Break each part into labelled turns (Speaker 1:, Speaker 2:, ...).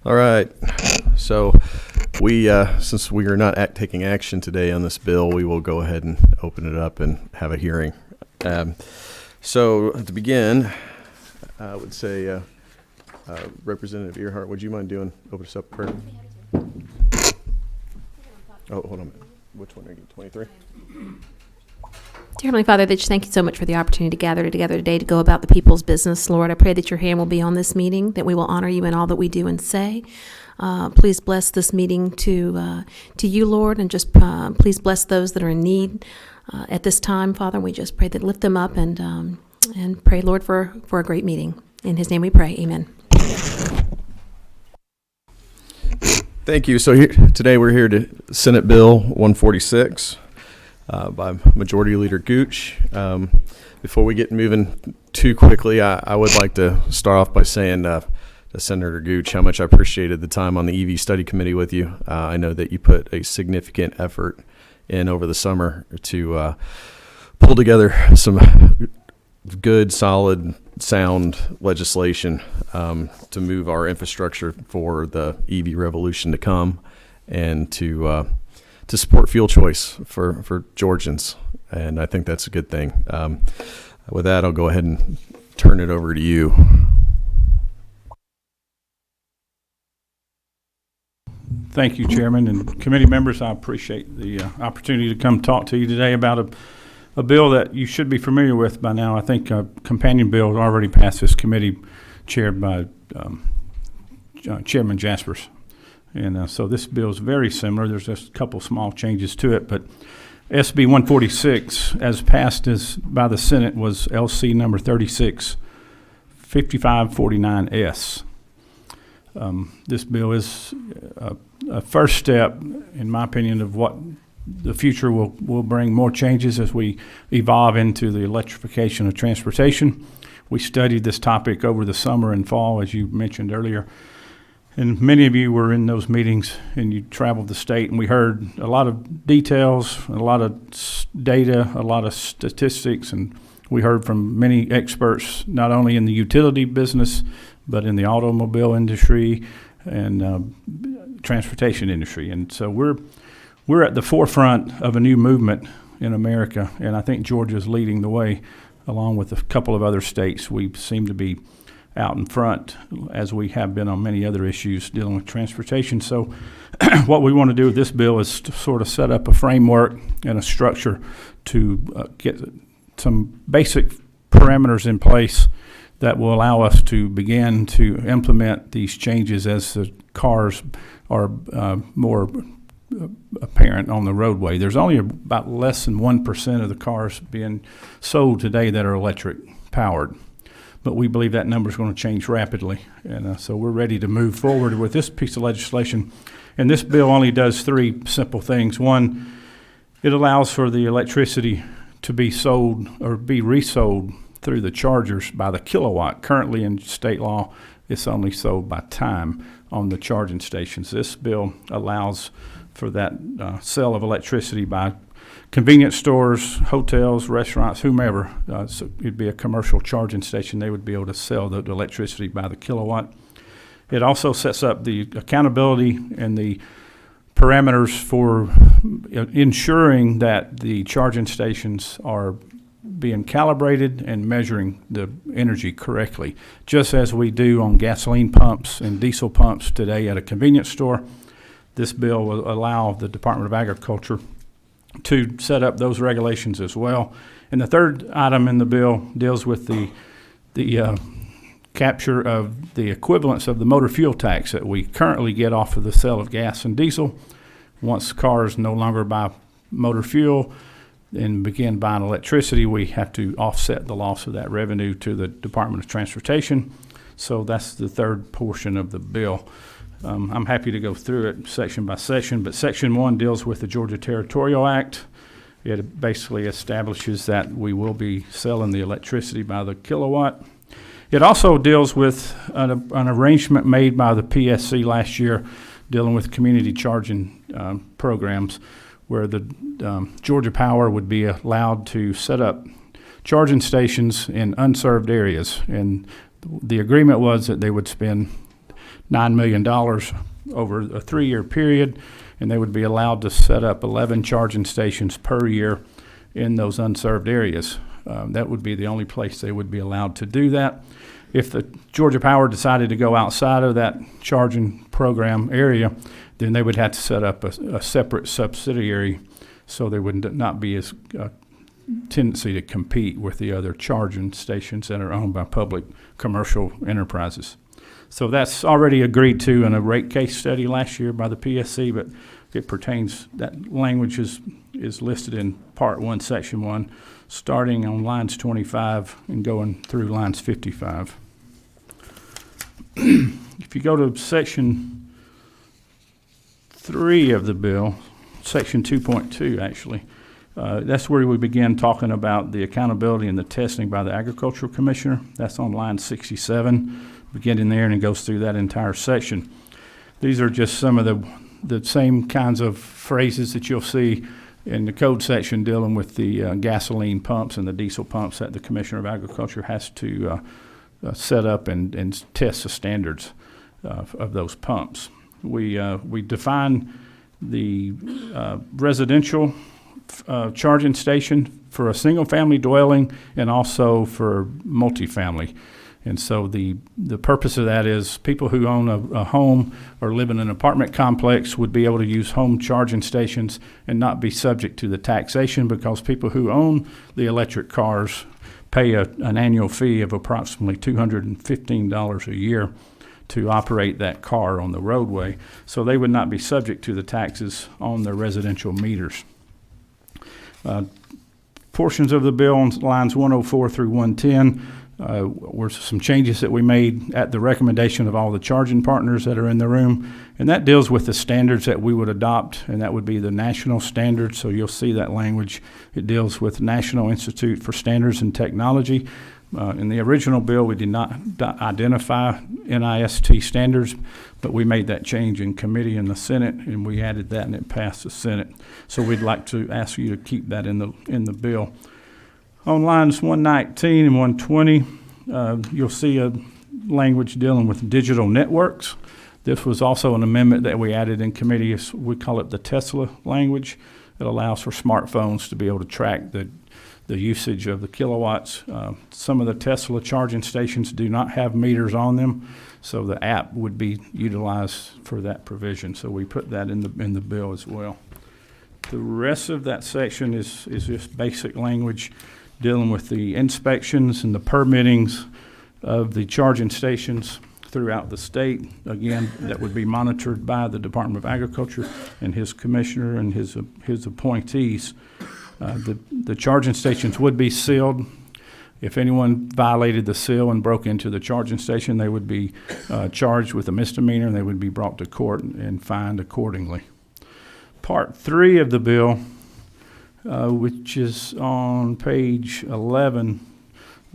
Speaker 1: All right. So since we are not taking action today on this bill, we will go ahead and open it up and have a hearing. So to begin, I would say, Representative Earhart, would you mind open us up prayer? Oh, hold on a minute. Which one are you, 23?
Speaker 2: Dear Heavenly Father, just thank you so much for the opportunity to gather together today to go about the people's business. Lord, I pray that your hand will be on this meeting, that we will honor you in all that we do and say. Please bless this meeting to you, Lord, and just please bless those that are in need at this time, Father. We just pray that lift them up and pray, Lord, for a great meeting. In his name we pray. Amen.
Speaker 1: Thank you. So today we're here to Senate Bill 146 by Majority Leader Gooch. Before we get moving too quickly, I would like to start off by saying to Senator Gooch how much I appreciated the time on the EV study committee with you. I know that you put a significant effort in over the summer to pull together some good, solid, sound legislation to move our infrastructure for the EV revolution to come, and to support fuel choice for Georgians. And I think that's a good thing. With that, I'll go ahead and turn it over to you.
Speaker 3: Thank you, Chairman and committee members. I appreciate the opportunity to come talk to you today about a bill that you should be familiar with by now. I think a companion bill already passed this committee, chaired by Chairman Jaspers. And so this bill is very similar. There's just a couple small changes to it, but SB 146, as passed by the Senate, was LC number 365549S. This bill is a first step, in my opinion, of what the future will bring more changes as we evolve into the electrification of transportation. We studied this topic over the summer and fall, as you mentioned earlier. And many of you were in those meetings and you traveled the state, and we heard a lot of details, a lot of data, a lot of statistics, and we heard from many experts, not only in the utility business, but in the automobile industry and transportation industry. And so we're at the forefront of a new movement in America, and I think Georgia is leading the way, along with a couple of other states. We seem to be out in front, as we have been on many other issues dealing with transportation. So what we want to do with this bill is to sort of set up a framework and a structure to get some basic parameters in place that will allow us to begin to implement these changes as the cars are more apparent on the roadway. There's only about less than 1% of the cars being sold today that are electric powered, but we believe that number is going to change rapidly, and so we're ready to move forward with this piece of legislation. And this bill only does three simple things. One, it allows for the electricity to be sold or be resold through the chargers by the kilowatt. Currently in state law, it's only sold by time on the charging stations. This bill allows for that sale of electricity by convenience stores, hotels, restaurants, whomever. So it'd be a commercial charging station. They would be able to sell the electricity by the kilowatt. It also sets up the accountability and the parameters for ensuring that the charging stations are being calibrated and measuring the energy correctly, just as we do on gasoline pumps and diesel pumps today at a convenience store. This bill will allow the Department of Agriculture to set up those regulations as well. And the third item in the bill deals with the capture of the equivalence of the motor fuel tax that we currently get off of the sale of gas and diesel. Once cars no longer buy motor fuel and begin buying electricity, we have to offset the loss of that revenue to the Department of Transportation. So that's the third portion of the bill. I'm happy to go through it section by section, but Section 1 deals with the Georgia Territorial Act. It basically establishes that we will be selling the electricity by the kilowatt. It also deals with an arrangement made by the PSC last year dealing with community charging programs, where the Georgia Power would be allowed to set up charging stations in unserved areas. And the agreement was that they would spend $9 million over a 3-year period, and they would be allowed to set up 11 charging stations per year in those unserved areas. That would be the only place they would be allowed to do that. If the Georgia Power decided to go outside of that charging program area, then they would have to set up a separate subsidiary, so there would not be as tendency to compete with the other charging stations that are owned by public commercial enterprises. So that's already agreed to in a rate case study last year by the PSC, but it pertains, that language is listed in Part 1, Section 1, starting on lines 25 and going through lines 55. If you go to Section 3 of the bill, Section 2.2 actually, that's where we begin talking about the accountability and the testing by the Agricultural Commissioner. That's on line 67, beginning there, and it goes through that entire section. These are just some of the same kinds of phrases that you'll see in the code section dealing with the gasoline pumps and the diesel pumps that the Commissioner of Agriculture has to set up and test the standards of those pumps. We define the residential charging station for a single-family dwelling and also for multifamily. And so the purpose of that is people who own a home or live in an apartment complex would be able to use home charging stations and not be subject to the taxation, because people who own the electric cars pay an annual fee of approximately $215 a year to operate that car on the roadway. So they would not be subject to the taxes on their residential meters. Portions of the bill on lines 104 through 110 were some changes that we made at the recommendation of all the charging partners that are in the room, and that deals with the standards that we would adopt, and that would be the national standards. So you'll see that language. It deals with National Institute for Standards and Technology. In the original bill, we did not identify NIST standards, but we made that change in committee in the Senate, and we added that, and it passed the Senate. So we'd like to ask you to keep that in the bill. On lines 119 and 120, you'll see a language dealing with digital networks. This was also an amendment that we added in committee. We call it the Tesla language. It allows for smartphones to be able to track the usage of the kilowatts. Some of the Tesla charging stations do not have meters on them, so the app would be utilized for that provision. So we put that in the bill as well. The rest of that section is just basic language dealing with the inspections and the permittings of the charging stations throughout the state. Again, that would be monitored by the Department of Agriculture and his commissioner and his appointees. The charging stations would be sealed. If anyone violated the seal and broke into the charging station, they would be charged with a misdemeanor, and they would be brought to court and fined accordingly. Part 3 of the bill, which is on page 11,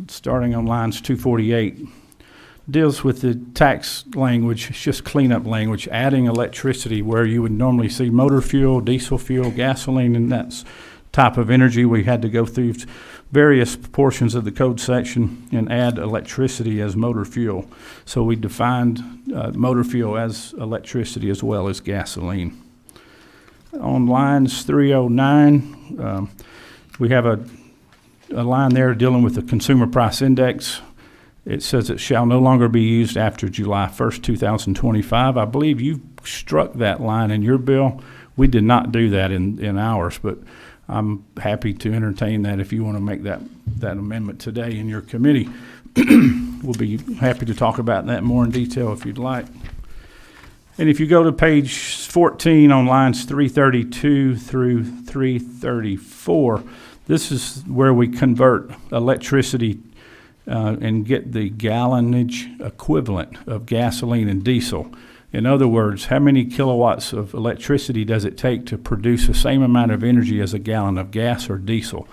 Speaker 3: starting on lines 248, deals with the tax language. It's just cleanup language, adding electricity where you would normally see motor fuel, diesel fuel, gasoline, and that type of energy. We had to go through various portions of the code section and add electricity as motor fuel. So we defined motor fuel as electricity as well as gasoline. On lines 309, we have a line there dealing with the Consumer Price Index. It says it shall no longer be used after July 1st, 2025. I believe you struck that line in your bill. We did not do that in ours, but I'm happy to entertain that if you want to make that amendment today in your committee. We'll be happy to talk about that more in detail if you'd like. And if you go to page 14 on lines 332 through 334, this is where we convert electricity and get the gallonage equivalent of gasoline and diesel. In other words, how many kilowatts of electricity does it take to produce the same amount of energy as a gallon of gas or diesel?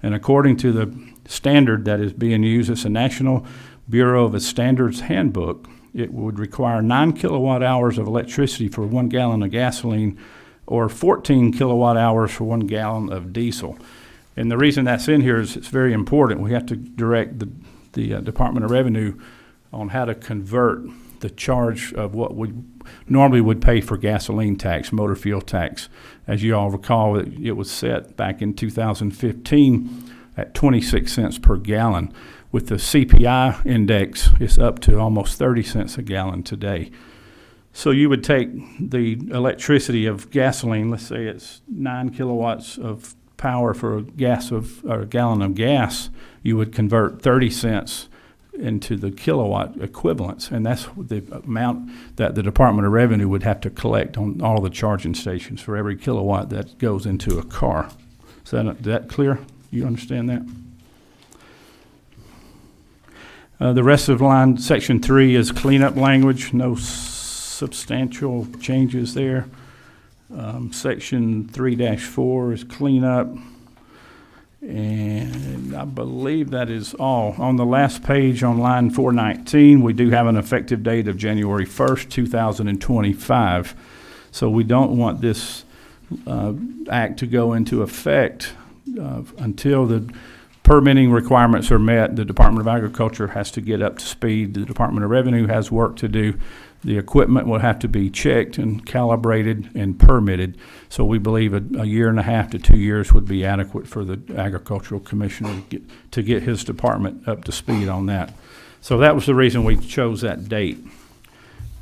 Speaker 3: And according to the standard that is being used, it's a National Bureau of Standards Handbook, it would require 9 kilowatt hours of electricity for 1 gallon of gasoline or 14 kilowatt hours for 1 gallon of diesel. And the reason that's in here is it's very important. We have to direct the Department of Revenue on how to convert the charge of what we normally would pay for gasoline tax, motor fuel tax. As you all recall, it was set back in 2015 at 26 cents per gallon. With the CPI index, it's up to almost 30 cents a gallon today. So you would take the electricity of gasoline, let's say it's 9 kilowatts of power for a gallon of gas, you would convert 30 cents into the kilowatt equivalents, and that's the amount that the Department of Revenue would have to collect on all the charging stations for every kilowatt that goes into a car. Is that clear? You understand that? The rest of line, section 3 is cleanup language, no substantial changes there. Section 3-4 is cleanup. And I believe that is all. On the last page on line 419, we do have an effective date of January 1st, 2025. So we don't want this act to go into effect until the permitting requirements are met. The Department of Agriculture has to get up to speed. The Department of Revenue has work to do. The equipment will have to be checked and calibrated and permitted. So we believe a year and a half to 2 years would be adequate for the Agricultural Commissioner to get his department up to speed on that. So that was the reason we chose that date.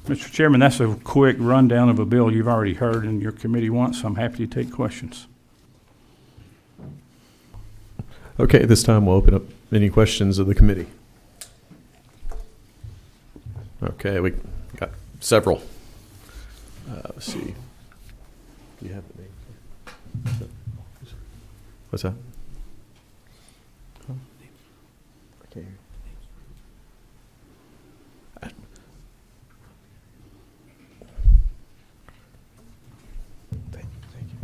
Speaker 3: Mr. Chairman, that's a quick rundown of a bill you've already heard in your committee once. I'm happy to take questions.
Speaker 1: Okay, this time we'll open up any questions of the committee. Okay, we got several. Let's see. Do you have the name? What's that? Huh? I can't hear. Thank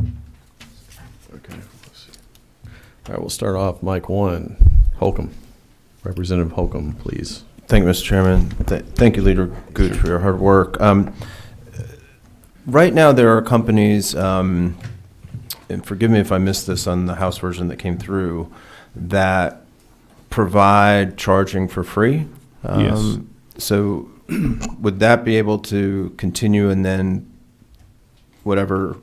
Speaker 1: you. Okay, let's see. All right, we'll start off mic 1. Holcomb. Representative Holcomb, please.
Speaker 4: Thank you, Mr. Chairman. Thank you, Leader Gooch, for your hard work. Right now, there are companies, and forgive me if I missed this on the House version that came through, that provide charging for free.
Speaker 3: Yes.
Speaker 4: So would that be able to continue, and then whatever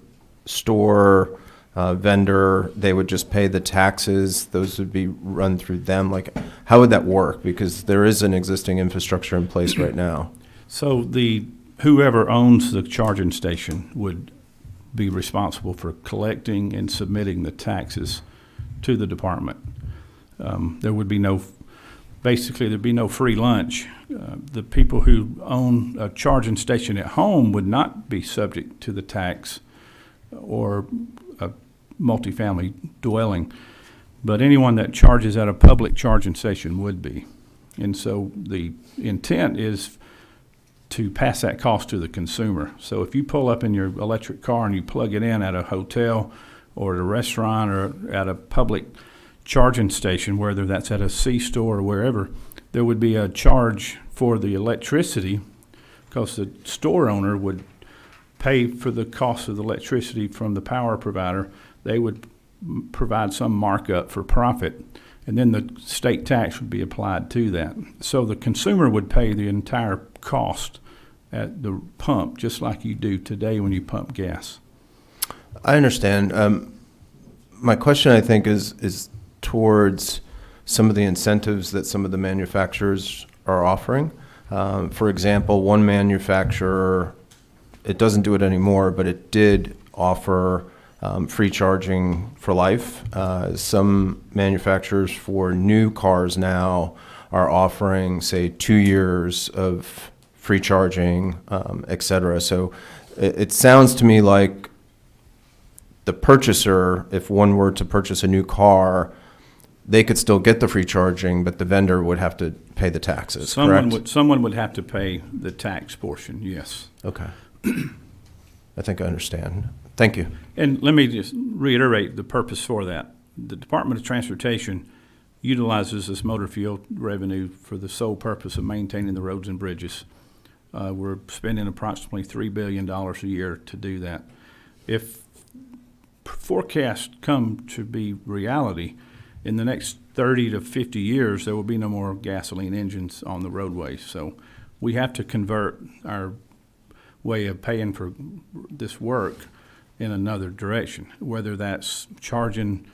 Speaker 4: store, vendor, they would just pay the taxes, those would be run through them? Like, how would that work? Because there is an existing infrastructure in place right now.
Speaker 3: So whoever owns the charging station would be responsible for collecting and submitting the taxes to the department. There would be there'd be no free lunch. The people who own a charging station at home would not be subject to the tax or a multifamily dwelling, but anyone that charges at a public charging station would be. And so the intent is to pass that cost to the consumer. So if you pull up in your electric car and you plug it in at a hotel or at a restaurant or at a public charging station, whether that's at a C-store or wherever, there would be a charge for the electricity because the store owner would pay for the cost of the electricity from the power provider. They would provide some markup for profit, and then the state tax would be applied to that. So the consumer would pay the entire cost at the pump, just like you do today when you pump gas.
Speaker 4: I understand. My question, I think, is towards some of the incentives that some of the manufacturers are offering. For example, one manufacturer, it doesn't do it anymore, but it did offer free charging for life. Some manufacturers for new cars now are offering, say, 2 years of free charging, et cetera. So it sounds to me like the purchaser, if one were to purchase a new car, they could still get the free charging, but the vendor would have to pay the taxes, correct?
Speaker 3: Someone would have to pay the tax portion, yes.
Speaker 4: Okay. I think I understand. Thank you.
Speaker 3: And let me just reiterate the purpose for that. The Department of Transportation utilizes this motor fuel revenue for the sole purpose of maintaining the roads and bridges. We're spending approximately $3 billion a year to do that. If forecasts come to be reality, in the next 30 to 50 years, there will be no more gasoline engines on the roadways. So we have to convert our way of paying for this work in another direction, whether that's charging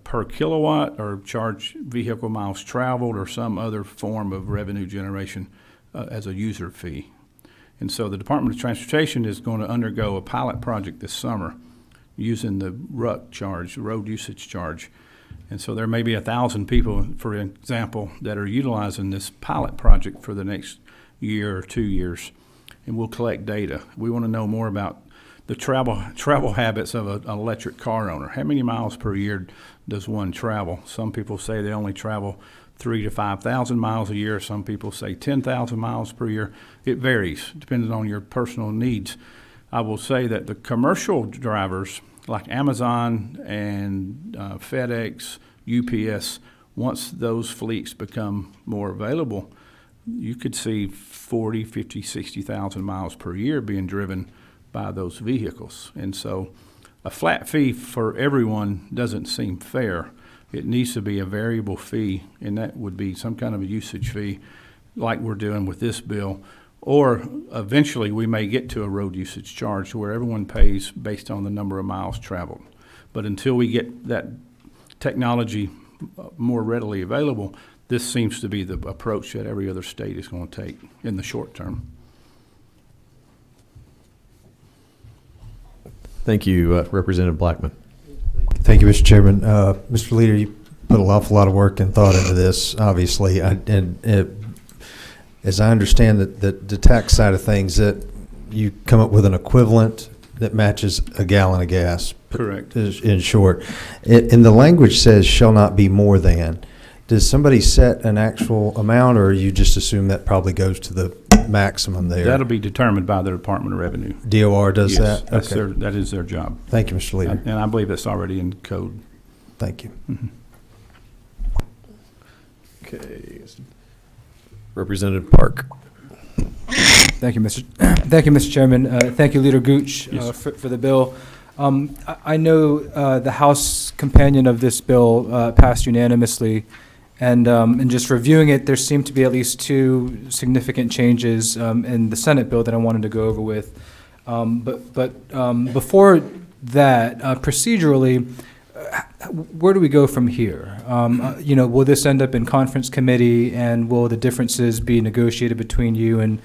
Speaker 3: per kilowatt or charge vehicle miles traveled or some other form of revenue generation as a user fee. And so the Department of Transportation is going to undergo a pilot project this summer using the RUC charge, road usage charge. And so there may be 1,000 people, for example, that are utilizing this pilot project for the next year or 2 years. And we'll collect data. We want to know more about the travel habits of an electric car owner. How many miles per year does one travel? Some people say they only travel 3,000 to 5,000 miles a year. Some people say 10,000 miles per year. It varies depending on your personal needs. I will say that the commercial drivers like Amazon and FedEx, UPS, once those fleets become more available, you could see 40, 50, 60,000 miles per year being driven by those vehicles. And so a flat fee for everyone doesn't seem fair. It needs to be a variable fee, and that would be some kind of a usage fee like we're doing with this bill. Or eventually we may get to a road usage charge where everyone pays based on the number of miles traveled. But until we get that technology more readily available, this seems to be the approach that every other state is going to take in the short term.
Speaker 1: Thank you, Representative Blackman.
Speaker 5: Thank you, Mr. Chairman. Mr. Leader, you put an awful lot of work and thought into this, obviously. As I understand that the tax side of things, that you come up with an equivalent that matches a gallon of gas.
Speaker 3: Correct.
Speaker 5: In short. And the language says shall not be more than. Does somebody set an actual amount, or you just assume that probably goes to the maximum there?
Speaker 3: That'll be determined by the Department of Revenue.
Speaker 5: DOR does
Speaker 3: Yes,
Speaker 5: that?
Speaker 3: that's
Speaker 5: Okay.
Speaker 3: that is their job.
Speaker 5: Thank you, Mr. Leader.
Speaker 3: And I believe that's already in code.
Speaker 5: Thank you.
Speaker 1: Okay. Representative Park.
Speaker 6: Thank you, Mr. Chairman. Thank you, Leader Gooch,
Speaker 3: Yes.
Speaker 6: for the bill. I know the House companion of this bill passed unanimously, and just reviewing it, there seemed to be at least two significant changes in the Senate bill that I wanted to go over with. But before that, procedurally, where do we go from here? Will this end up in conference committee, and will the differences be negotiated between you and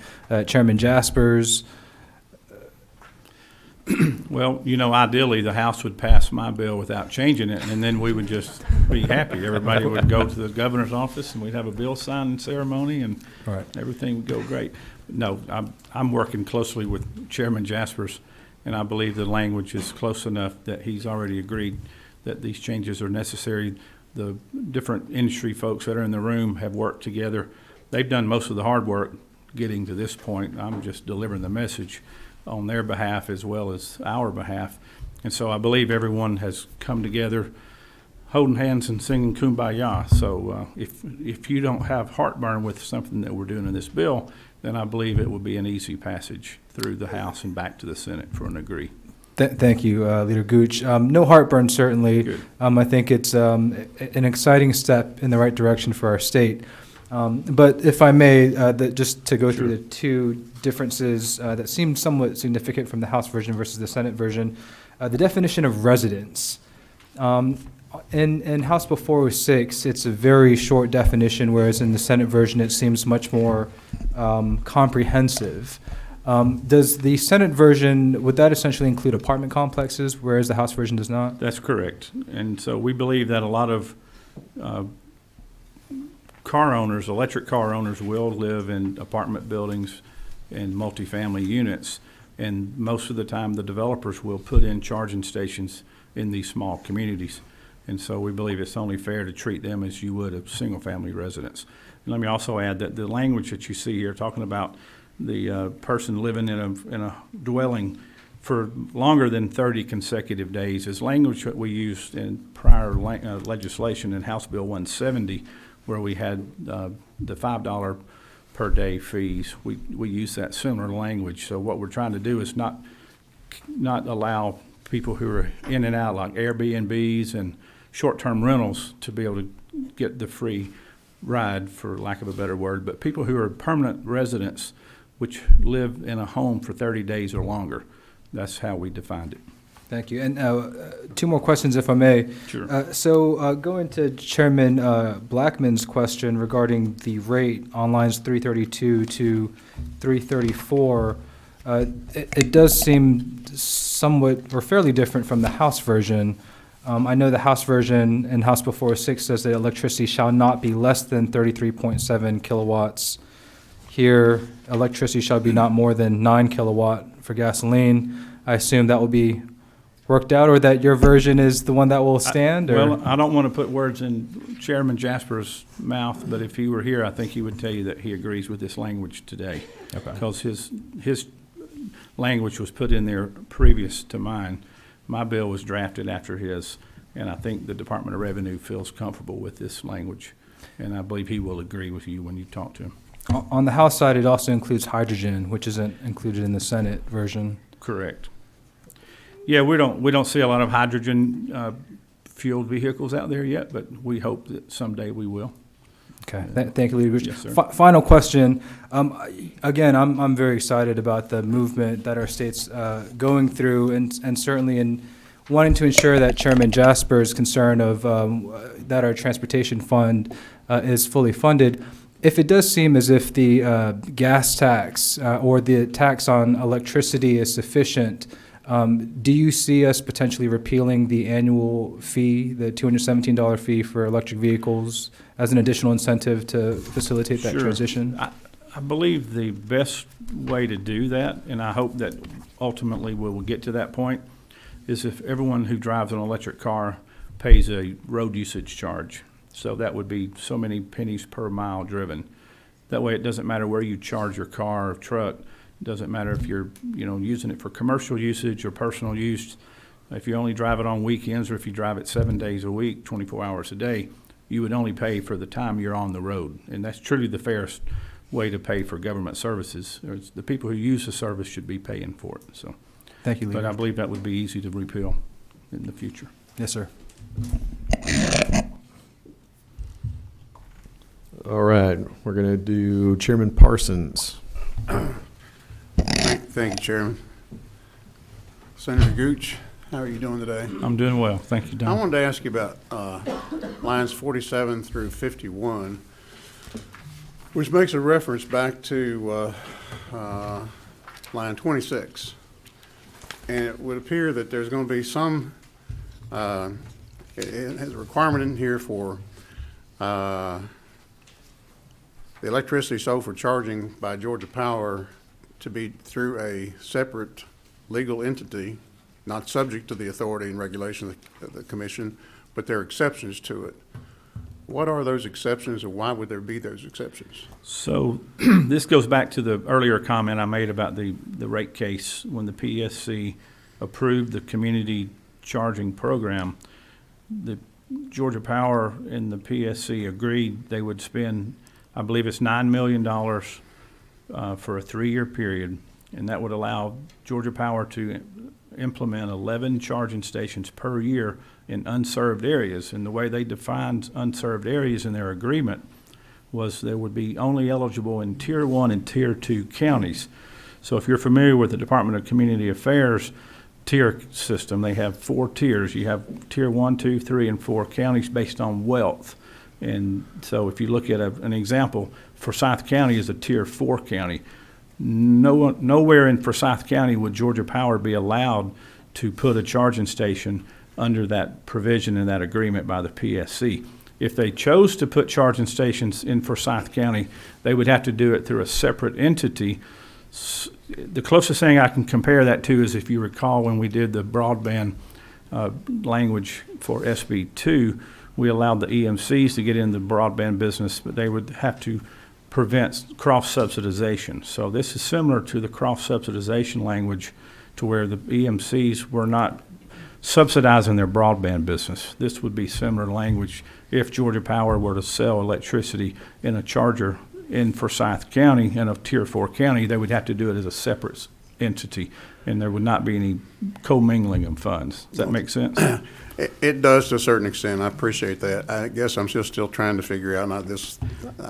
Speaker 6: Chairman Jaspers?
Speaker 3: Well, ideally, the House would pass my bill without changing it, and then we would just be happy. Everybody would go to the governor's office, and we'd have a bill signing ceremony, and
Speaker 6: Right.
Speaker 3: everything would go great. No, I'm working closely with Chairman Jaspers, and I believe the language is close enough that he's already agreed that these changes are necessary. The different industry folks that are in the room have worked together. They've done most of the hard work getting to this point. I'm just delivering the message on their behalf as well as our behalf. And so I believe everyone has come together holding hands and singing Kumbaya. So if you don't have heartburn with something that we're doing in this bill, then I believe it will be an easy passage through the House and back to the Senate for an agree.
Speaker 6: Thank you, Leader Gooch. No heartburn, certainly.
Speaker 3: Good.
Speaker 6: I think it's an exciting step in the right direction for our state. But if I may, just to go through the two differences that seem somewhat significant from the House version versus the Senate version, the definition of residence. In House Bill 406, it's a very short definition, whereas in the Senate version it seems much more comprehensive. Does the Senate version, would that essentially include apartment complexes, whereas the House version does not?
Speaker 3: That's correct. And so we believe that a lot of car owners, electric car owners, will live in apartment buildings and multifamily units. And most of the time, the developers will put in charging stations in these small communities. And so we believe it's only fair to treat them as you would a single-family residence. And let me also add that the language that you see here, talking about the person living in a dwelling for longer than 30 consecutive days, is language that we used in prior legislation in House Bill 170, where we had the $5 per day fees. We use that similar language. So what we're trying to do is not allow people who are in and out, like Airbnbs and short-term rentals, to be able to get the free ride, for lack of a better word, but people who are permanent residents which live in a home for 30 days or longer. That's how we defined it.
Speaker 6: Thank you. And two more questions, if I may.
Speaker 3: Sure.
Speaker 6: So going to Chairman Blackman's question regarding the rate on lines 332 to 334, it does seem somewhat or fairly different from the House version. I know the House version in House Bill 406 says that electricity shall not be less than 33.7 kilowatts. Here, electricity shall be not more than 9 kilowatt for gasoline. I assume that will be worked out, or that your version is the one that will stand? Or?
Speaker 3: Well, I don't want to put words in Chairman Jasper's mouth, but if he were here, I think he would tell you that he agrees with this language today.
Speaker 6: Okay.
Speaker 3: Because his language was put in there previous to mine. My bill was drafted after his, and I think the Department of Revenue feels comfortable with this language. And I believe he will agree with you when you talk to him.
Speaker 6: On the House side, it also includes hydrogen, which isn't included in the Senate version.
Speaker 3: Correct. Yeah, we don't see a lot of hydrogen fueled vehicles out there yet, but we hope that someday we will.
Speaker 6: Okay, thank you, Leader Gooch.
Speaker 3: Yes, sir.
Speaker 6: Final question. Again, I'm very excited about the movement that our state's going through, and certainly in wanting to ensure that Chairman Jasper's concern of that our transportation fund is fully funded. If it does seem as if the gas tax or the tax on electricity is sufficient, do you see us potentially repealing the annual fee, the $217 fee for electric vehicles, as an additional incentive to facilitate that
Speaker 3: Sure.
Speaker 6: transition?
Speaker 3: I believe the best way to do that, and I hope that ultimately we will get to that point, is if everyone who drives an electric car pays a road usage charge. So that would be so many pennies per mile driven. That way it doesn't matter where you charge your car or truck. It doesn't matter if you're using it for commercial usage or personal use. If you only drive it on weekends, or if you drive it 7 days a week, 24 hours a day, you would only pay for the time you're on the road. And that's truly the fairest way to pay for government services. The people who use the service should be paying for it. So,
Speaker 6: Thank you,
Speaker 3: but
Speaker 6: Leader.
Speaker 3: I believe that would be easy to repeal in the future.
Speaker 6: Yes, sir.
Speaker 1: All right, we're going to do Chairman Parsons.
Speaker 7: Thank you, Chairman. Senator Gooch, how are you doing today?
Speaker 3: I'm doing well. Thank you,
Speaker 7: I
Speaker 3: Don.
Speaker 7: wanted to ask you about lines 47 through 51, which makes a reference back to line 26. And it would appear that there's going to be some, it has a requirement in here for the electricity sold for charging by Georgia Power to be through a separate legal entity, not subject to the authority and regulation of the commission, but there are exceptions to it. What are those exceptions, and why would there be those exceptions?
Speaker 3: So this goes back to the earlier comment I made about the rate case. When the PSC approved the community charging program, the Georgia Power and the PSC agreed they would spend, I believe it's $9 million for a 3-year period, and that would allow Georgia Power to implement 11 charging stations per year in unserved areas. And the way they defined unserved areas in their agreement was they would be only eligible in Tier 1 and Tier 2 counties. So if you're familiar with the Department of Community Affairs tier system, they have 4 tiers. You have Tier 1, 2, 3, and 4 counties based on wealth. And so if you look at an example, Forsyth County is a Tier 4 county. Nowhere in Forsyth County would Georgia Power be allowed to put a charging station under that provision in that agreement by the PSC. If they chose to put charging stations in Forsyth County, they would have to do it through a separate entity. The closest thing I can compare that to is if you recall when we did the broadband language for SB 2, we allowed the EMCs to get in the broadband business, but they would have to prevent cross-subsidization. So this is similar to the cross-subsidization language to where the EMCs were not subsidizing their broadband business. This would be similar language if Georgia Power were to sell electricity in a charger in Forsyth County, in a Tier 4 county. They would have to do it as a separate entity, and there would not be any commingling of funds. Does that make sense?
Speaker 7: It does to a certain extent. I appreciate that. I guess I'm still trying to figure out, not this,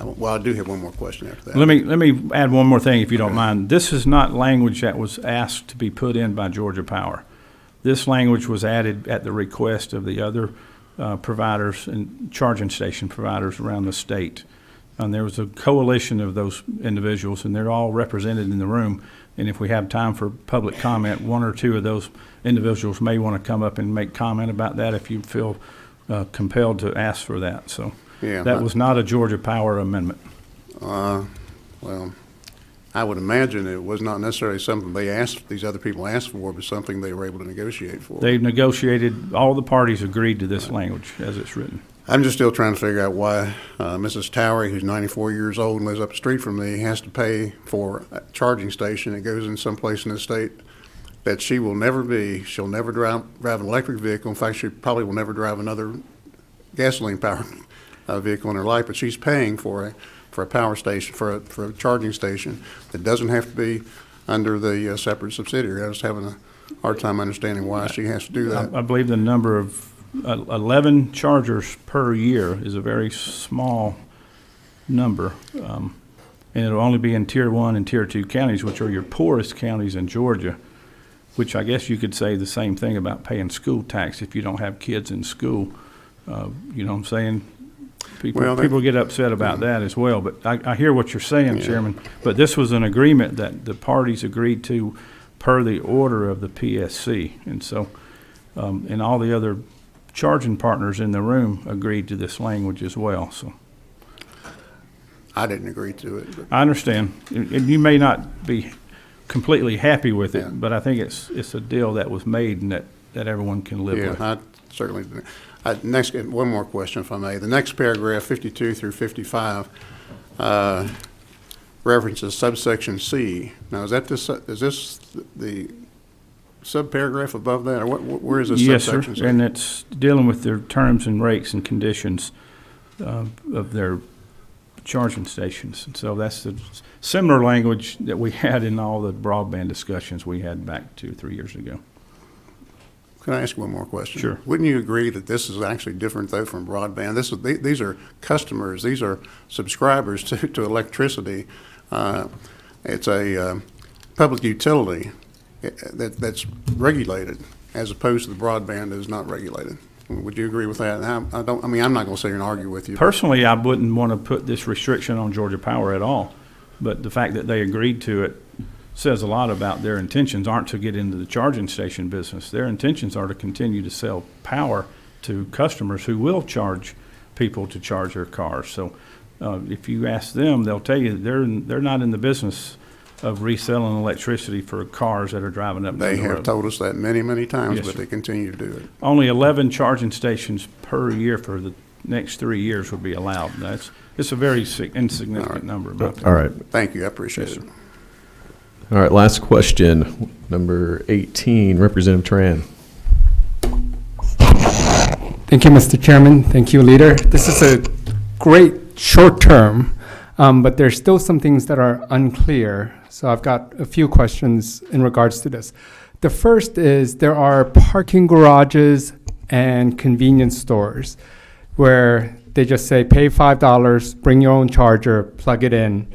Speaker 7: well, I do have one more question after that.
Speaker 3: Let me add one more thing, if you don't mind. This is not language that was asked to be put in by Georgia Power. This language was added at the request of the other providers and charging station providers around the state. And there was a coalition of those individuals, and they're all represented in the room. And if we have time for public comment, one or two of those individuals may want to come up and make comment about that if you feel compelled to ask for that. So
Speaker 7: Yeah,
Speaker 3: that was not a Georgia Power amendment.
Speaker 7: Well, I would imagine it was not necessarily something these other people asked for, but something they were able to negotiate for.
Speaker 3: They negotiated, all the parties agreed to this language as it's written.
Speaker 7: I'm just still trying to figure out why Mrs. Towery, who's 94 years old and lives up the street from me, has to pay for a charging station that goes in someplace in the state that she'll never drive an electric vehicle. In fact, she probably will never drive another gasoline-powered vehicle in her life, but she's paying for a power station, for a charging station that doesn't have to be under the separate subsidiary. I was having a hard time understanding why she has to do that.
Speaker 3: I believe the number of 11 chargers per year is a very small number. And it'll only be in Tier 1 and Tier 2 counties, which are your poorest counties in Georgia, which I guess you could say the same thing about paying school tax if you don't have kids in school. You know what I'm saying? People get upset about that as well. But I hear what you're saying, Chairman. But this was an agreement that the parties agreed to per the order of the PSC. And so, and all the other charging partners in the room agreed to this language as well. So
Speaker 7: I didn't agree to it. But
Speaker 3: I understand, and you may not be completely happy with it,
Speaker 7: Yeah.
Speaker 3: but I think it's a deal that was made and that everyone can live with.
Speaker 7: I certainly didn't. One more question, if I may. The next paragraph, 52 through 55, references subsection C. Now, is this the subparagraph above that, or where is this
Speaker 3: Yes, sir,
Speaker 7: subsection C?
Speaker 3: and it's dealing with their terms and rates and conditions of their charging stations. And so that's the similar language that we had in all the broadband discussions we had back 2 or 3 years ago.
Speaker 7: Can I ask one more question?
Speaker 3: Sure.
Speaker 7: Wouldn't you agree that this is actually different, though, from broadband? These are customers, these are subscribers to electricity. It's a public utility that's regulated, as opposed to the broadband that is not regulated. Would you agree with that? I'm not going to sit here and argue with you.
Speaker 3: Personally, I wouldn't want to put this restriction on Georgia Power at all, but the fact that they agreed to it says a lot about their intentions aren't to get into the charging station business. Their intentions are to continue to sell power to customers who will charge people to charge their cars. So if you ask them, they'll tell you they're not in the business of reselling electricity for cars that are driving up and
Speaker 7: They
Speaker 3: down the
Speaker 7: have
Speaker 3: road.
Speaker 7: told us that many, many times,
Speaker 3: Yes,
Speaker 7: but
Speaker 3: sir.
Speaker 7: they continue to do it.
Speaker 3: Only 11 charging stations per year for the next 3 years would be allowed. It's a very insignificant number. in my opinion.
Speaker 1: All right.
Speaker 7: Thank you, I appreciate it.
Speaker 1: All right, last question, number 18, Representative Tran.
Speaker 8: Thank you, Mr. Chairman. Thank you, Leader. This is a great short term, but there's still some things that are unclear. So I've got a few questions in regards to this. The first is there are parking garages and convenience stores where they just say pay $5, bring your own charger, plug it in,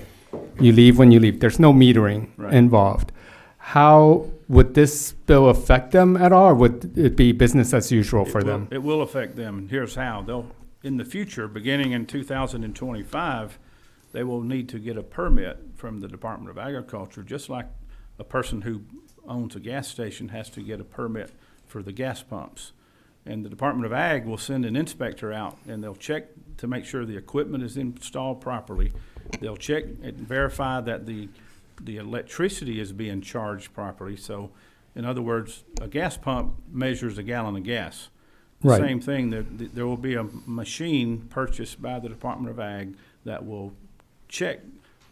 Speaker 8: you leave when you leave. There's no metering
Speaker 3: Right.
Speaker 8: involved. How would this bill affect them at all, or would it be business as usual for them?
Speaker 3: It will affect them, and here's how. In the future, beginning in 2025, they will need to get a permit from the Department of Agriculture, just like a person who owns a gas station has to get a permit for the gas pumps. And the Department of Ag will send an inspector out, and they'll check to make sure the equipment is installed properly. They'll check and verify that the electricity is being charged properly. So, in other words, a gas pump measures a gallon of gas. The
Speaker 8: Right.
Speaker 3: same thing, there will be a machine purchased by the Department of Ag that will check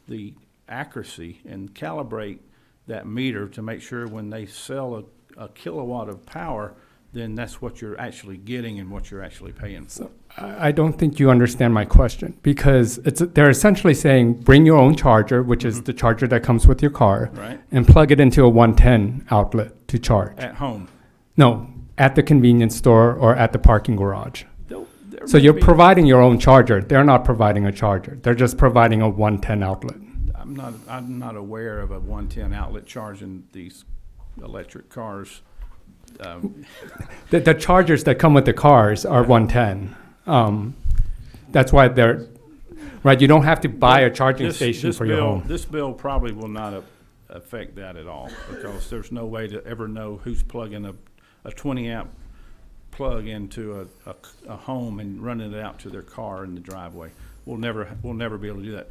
Speaker 3: the accuracy and calibrate that meter to make sure when they sell a kilowatt of power, then that's what you're actually getting and what you're actually paying for.
Speaker 8: I don't think you understand my question, because they're essentially saying, bring your own charger, which is the charger that comes with your car,
Speaker 3: Right?
Speaker 8: and plug it into a 110 outlet to charge.
Speaker 3: At home.
Speaker 8: No, at the convenience store or at the parking garage.
Speaker 3: There
Speaker 8: So
Speaker 3: may
Speaker 8: you're
Speaker 3: be-
Speaker 8: providing your own charger. They're not providing a charger. They're just providing a 110 outlet.
Speaker 3: I'm not aware of a 110 outlet charging these electric cars.
Speaker 8: The chargers that come with the cars are 110. That's why they're, right, you don't have to buy a charging
Speaker 3: This-
Speaker 8: station
Speaker 3: this
Speaker 8: for your
Speaker 3: bill-
Speaker 8: home.
Speaker 3: This bill probably will not affect that at all, because there's no way to ever know who's plugging a 20 amp plug into a home and running it out to their car in the driveway. We'll never be able to do that.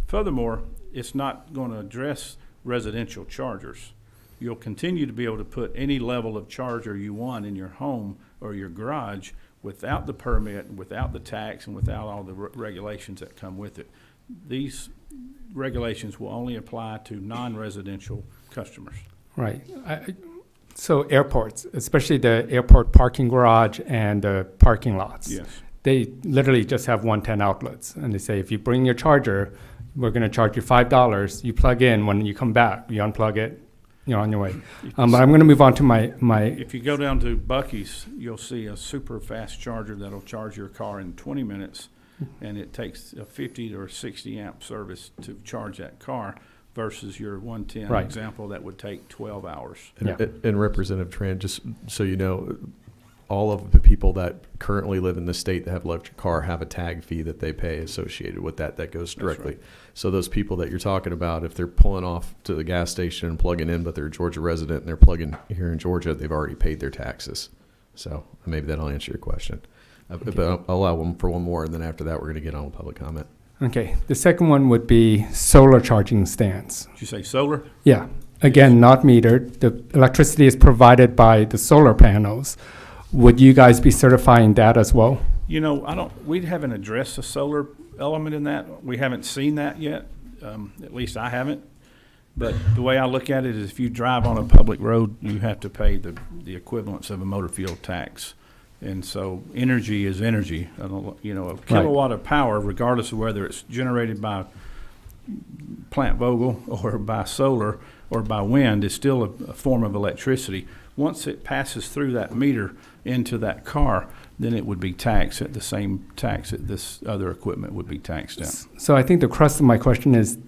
Speaker 3: Furthermore, it's not going to address residential chargers. You'll continue to be able to put any level of charger you want in your home or your garage without the permit, without the tax, and without all the regulations that come with it. These regulations will only apply to non-residential customers.
Speaker 8: Right. So airports, especially the airport parking garage and the parking lots.
Speaker 3: Yes.
Speaker 8: They literally just have 110 outlets, and they say, if you bring your charger, we're going to charge you $5. You plug in. When you come back, you unplug it, you're on your way. But I'm going to move on to my
Speaker 3: If you go down to Buc-ee's, you'll see a super fast charger that'll charge your car in 20 minutes, and it takes a 50 or 60 amp service to charge that car versus your 110
Speaker 8: Right.
Speaker 3: example that would take 12 hours.
Speaker 8: Yeah.
Speaker 1: And Representative Tran, just so you know, all of the people that currently live in the state that have electric car have a tag fee that they pay associated with that goes directly.
Speaker 3: right.
Speaker 1: So those people that you're talking about, if they're pulling off to the gas station and plugging in, but they're a Georgia resident and they're plugging here in Georgia, they've already paid their taxes. So maybe that'll answer your question. But I'll allow one for one more, and then after that, we're going to get on with public comment.
Speaker 8: Okay, the second one would be solar charging stands.
Speaker 3: Did you say solar?
Speaker 8: Yeah, again, not metered. The electricity is provided by the solar panels. Would you guys be certifying that as well?
Speaker 3: You know, we haven't addressed the solar element in that. We haven't seen that yet. At least I haven't. But the way I look at it is, if you drive on a public road, you have to pay the equivalence of a motor fuel tax. And so energy is energy. A kilowatt of power, regardless of whether it's generated by Plant Vogel or by solar or by wind, is still a form of electricity. Once it passes through that meter into that car, then it would be taxed at the same tax that this other equipment would be taxed at.
Speaker 8: So I think the crux of my question is,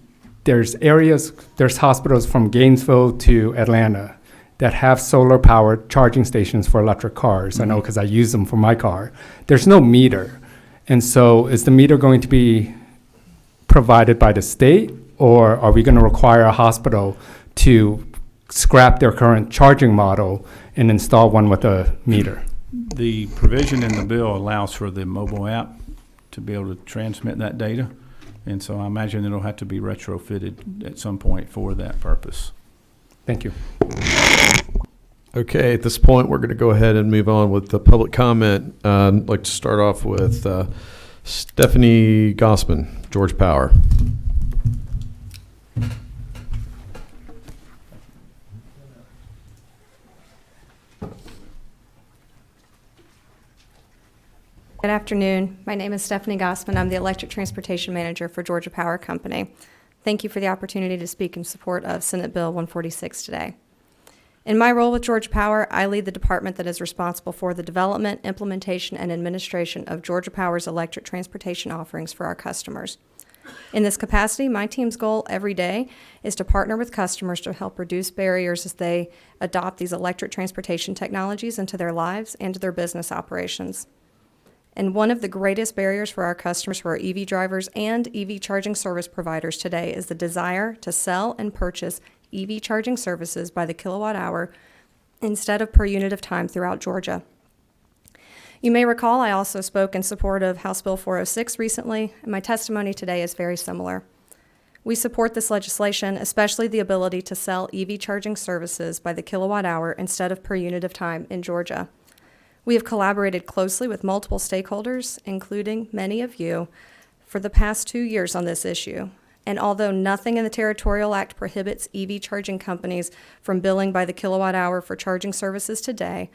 Speaker 8: there's hospitals from Gainesville to Atlanta that have solar powered charging stations for electric cars. I know because I use them for my car. There's no meter. And so is the meter going to be provided by the state, or are we going to require a hospital to scrap their current charging model and install one with a meter?
Speaker 3: The provision in the bill allows for the mobile app to be able to transmit that data. And so I imagine it'll have to be retrofitted at some point for that purpose.
Speaker 8: Thank you.
Speaker 1: Okay, at this point, we're going to go ahead and move on with the public comment. I'd like to start off with Stephanie Gossman, Georgia Power.
Speaker 9: Good afternoon. My name is Stephanie Gossman. I'm the Electric Transportation Manager for Georgia Power Company. Thank you for the opportunity to speak in support of Senate Bill 146 today. In my role with Georgia Power, I lead the department that is responsible for the development, implementation, and administration of Georgia Power's electric transportation offerings for our customers. In this capacity, my team's goal every day is to partner with customers to help reduce barriers as they adopt these electric transportation technologies into their lives and to their business operations. And one of the greatest barriers for our customers, for our EV drivers and EV charging service providers today, is the desire to sell and purchase EV charging services by the kilowatt hour instead of per unit of time throughout Georgia. You may recall I also spoke in support of House Bill 406 recently, and my testimony today is very similar. We support this legislation, especially the ability to sell EV charging services by the kilowatt hour instead of per unit of time in Georgia. We have collaborated closely with multiple stakeholders, including many of you, for the past 2 years on this issue. And although nothing in the Territorial Act prohibits EV charging companies from billing by the kilowatt hour for charging services today,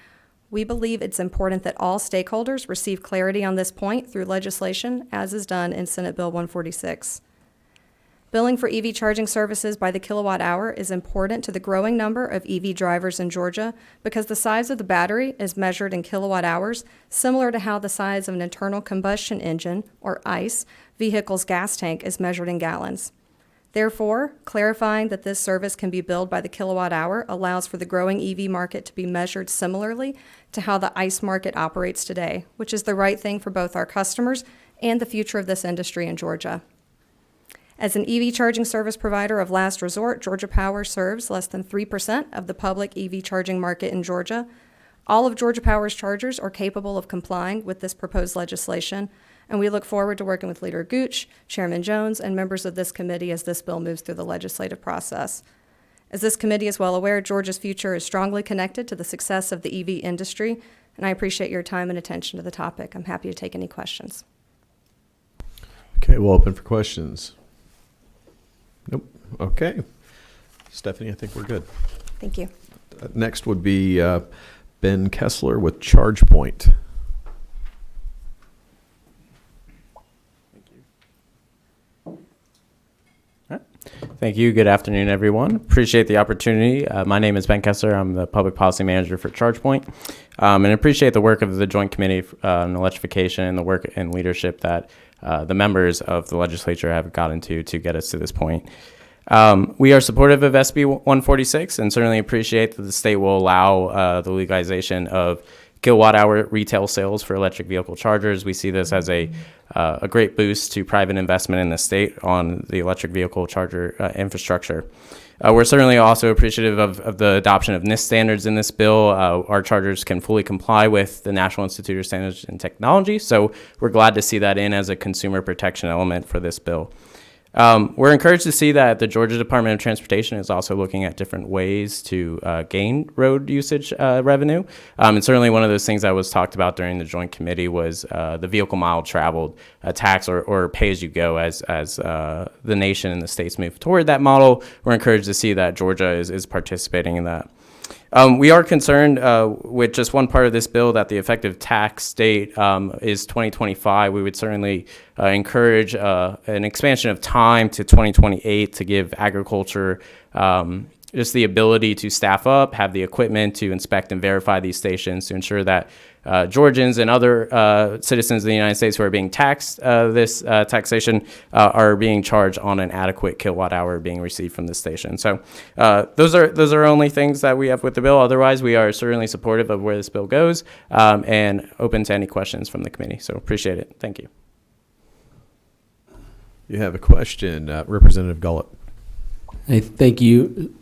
Speaker 9: We believe it's important that all stakeholders receive clarity on this point through legislation, as is done in Senate Bill 146. Billing for EV charging services by the kilowatt hour is important to the growing number of EV drivers in Georgia because the size of the battery is measured in kilowatt hours, similar to how the size of an internal combustion engine, or ICE, vehicle's gas tank is measured in gallons. Therefore, clarifying that this service can be billed by the kilowatt hour allows for the growing EV market to be measured similarly to how the ICE market operates today, which is the right thing for both our customers and the future of this industry in Georgia. As an EV charging service provider of last resort, Georgia Power serves less than 3% of the public EV charging market in Georgia. All of Georgia Power's chargers are capable of complying with this proposed legislation, and we look forward to working with Leader Gooch, Chairman Jones, and members of this committee as this bill moves through the legislative process. As this committee is well aware, Georgia's future is strongly connected to the success of the EV industry, and I appreciate your time and attention to the topic. I'm happy to take any questions.
Speaker 1: Okay, we'll open for questions. Nope. Okay. Stephanie, I think we're good.
Speaker 9: Thank you.
Speaker 1: Next would be Ben Kessler with ChargePoint.
Speaker 10: Thank you. Good afternoon, everyone. Appreciate the opportunity. My name is Ben Kessler. I'm the Public Policy Manager for ChargePoint. And appreciate the work of the Joint Committee on Electrification and the work and leadership that the members of the legislature have gotten to get us to this point. We are supportive of SB 146 and certainly appreciate that the state will allow the legalization of kilowatt-hour retail sales for electric vehicle chargers. We see this as a great boost to private investment in the state on the electric vehicle charger infrastructure. We're certainly also appreciative of the adoption of NIST standards in this bill. Our chargers can fully comply with the National Institute of Standards and Technology, so we're glad to see that in as a consumer protection element for this bill. We're encouraged to see that the Georgia Department of Transportation is also looking at different ways to gain road usage revenue. And certainly one of those things that was talked about during the Joint Committee was the vehicle mile traveled tax or pay-as-you-go as the nation and the states move toward that model. We're encouraged to see that Georgia is participating in that. We are concerned with just one part of this bill that the effective tax date is 2025. We would certainly encourage an expansion of time to 2028 to give agriculture just the ability to staff up, have the equipment to inspect and verify these stations to ensure that Georgians and other citizens of the United States who are being taxed this taxation are being charged on an adequate kilowatt hour being received from the station. So those are only things that we have with the bill. Otherwise, we are certainly supportive of where this bill goes and open to any questions from the committee. So appreciate it. Thank you.
Speaker 1: You have a question, Representative Gullett.
Speaker 11: Hey, thank you.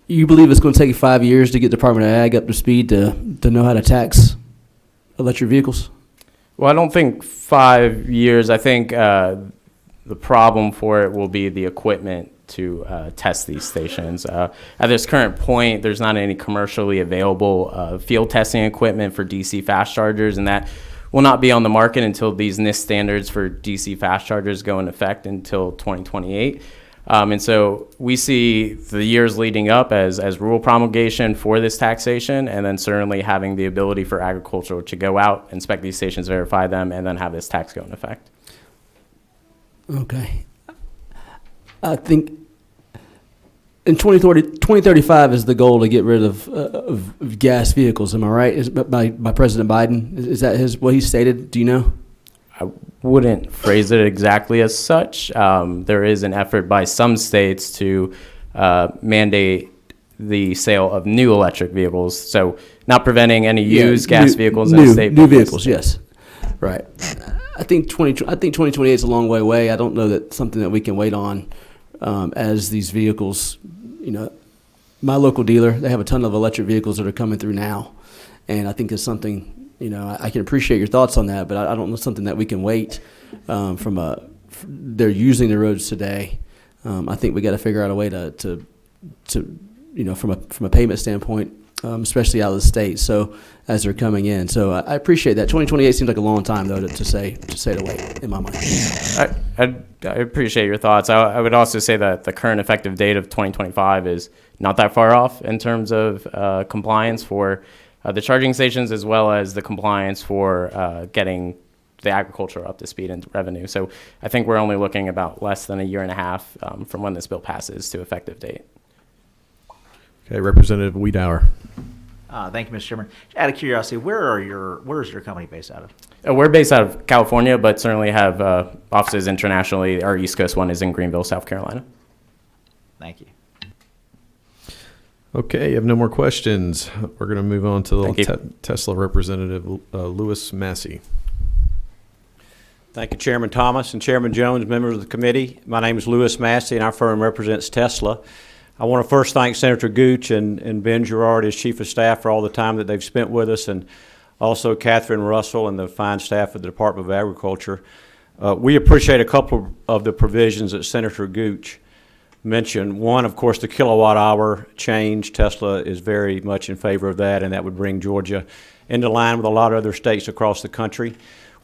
Speaker 11: You believe it's going to take 5 years to get Department of Ag up to speed to know how to tax electric vehicles?
Speaker 10: Well, I don't think 5 years. I think the problem for it will be the equipment to test these stations. At this current point, there's not any commercially available field testing equipment for DC fast chargers, and that will not be on the market until these NIST standards for DC fast chargers go into effect until 2028. And so we see the years leading up as rule promulgation for this taxation, and then certainly having the ability for agriculture to go out, inspect these stations, verify them, and then have this tax go into effect.
Speaker 11: Okay. I think in 2035 is the goal to get rid of gas vehicles. Am I right? By President Biden? Is that what he stated? Do you know?
Speaker 10: I wouldn't phrase it exactly as such. There is an effort by some states to mandate the sale of new electric vehicles, so not preventing any used gas vehicles in the state.
Speaker 11: New vehicles, yes. Right. I think 2028 is a long way away. I don't know that something that we can wait on as these vehicles, my local dealer, they have a ton of electric vehicles that are coming through now, and I think it's something. I can appreciate your thoughts on that, but I don't know something that we can wait they're using the roads today. I think we got to figure out a way to from a payment standpoint, especially out of the state. So as they're coming in, so I appreciate that. 2028 seems like a long time though to say to wait in my mind.
Speaker 10: I appreciate your thoughts. I would also say that the current effective date of 2025 is not that far off in terms of compliance for the charging stations as well as the compliance for getting the agriculture up to speed and revenue. So I think we're only looking about less than a year and a half from when this bill passes to effective date.
Speaker 1: Okay, Representative Wiedauer.
Speaker 12: Thank you, Mr. Chairman. Out of curiosity, where is your company based out of?
Speaker 10: We're based out of California, but certainly have offices internationally. Our East Coast one is in Greenville, South Carolina.
Speaker 12: Thank you.
Speaker 1: Okay, you have no more questions. We're going to move on to
Speaker 10: Thank you.
Speaker 1: the Tesla Representative Louis Massey.
Speaker 13: Thank you, Chairman Thomas and Chairman Jones, members of the committee. My name is Louis Massey, and our firm represents Tesla. I want to first thank Senator Gooch and Ben Girard, as Chief of Staff, for all the time that they've spent with us, and also Catherine Russell and the fine staff of the Department of Agriculture. We appreciate a couple of the provisions that Senator Gooch mentioned. One, of course, the kilowatt hour change. Tesla is very much in favor of that, and that would bring Georgia into line with a lot of other states across the country.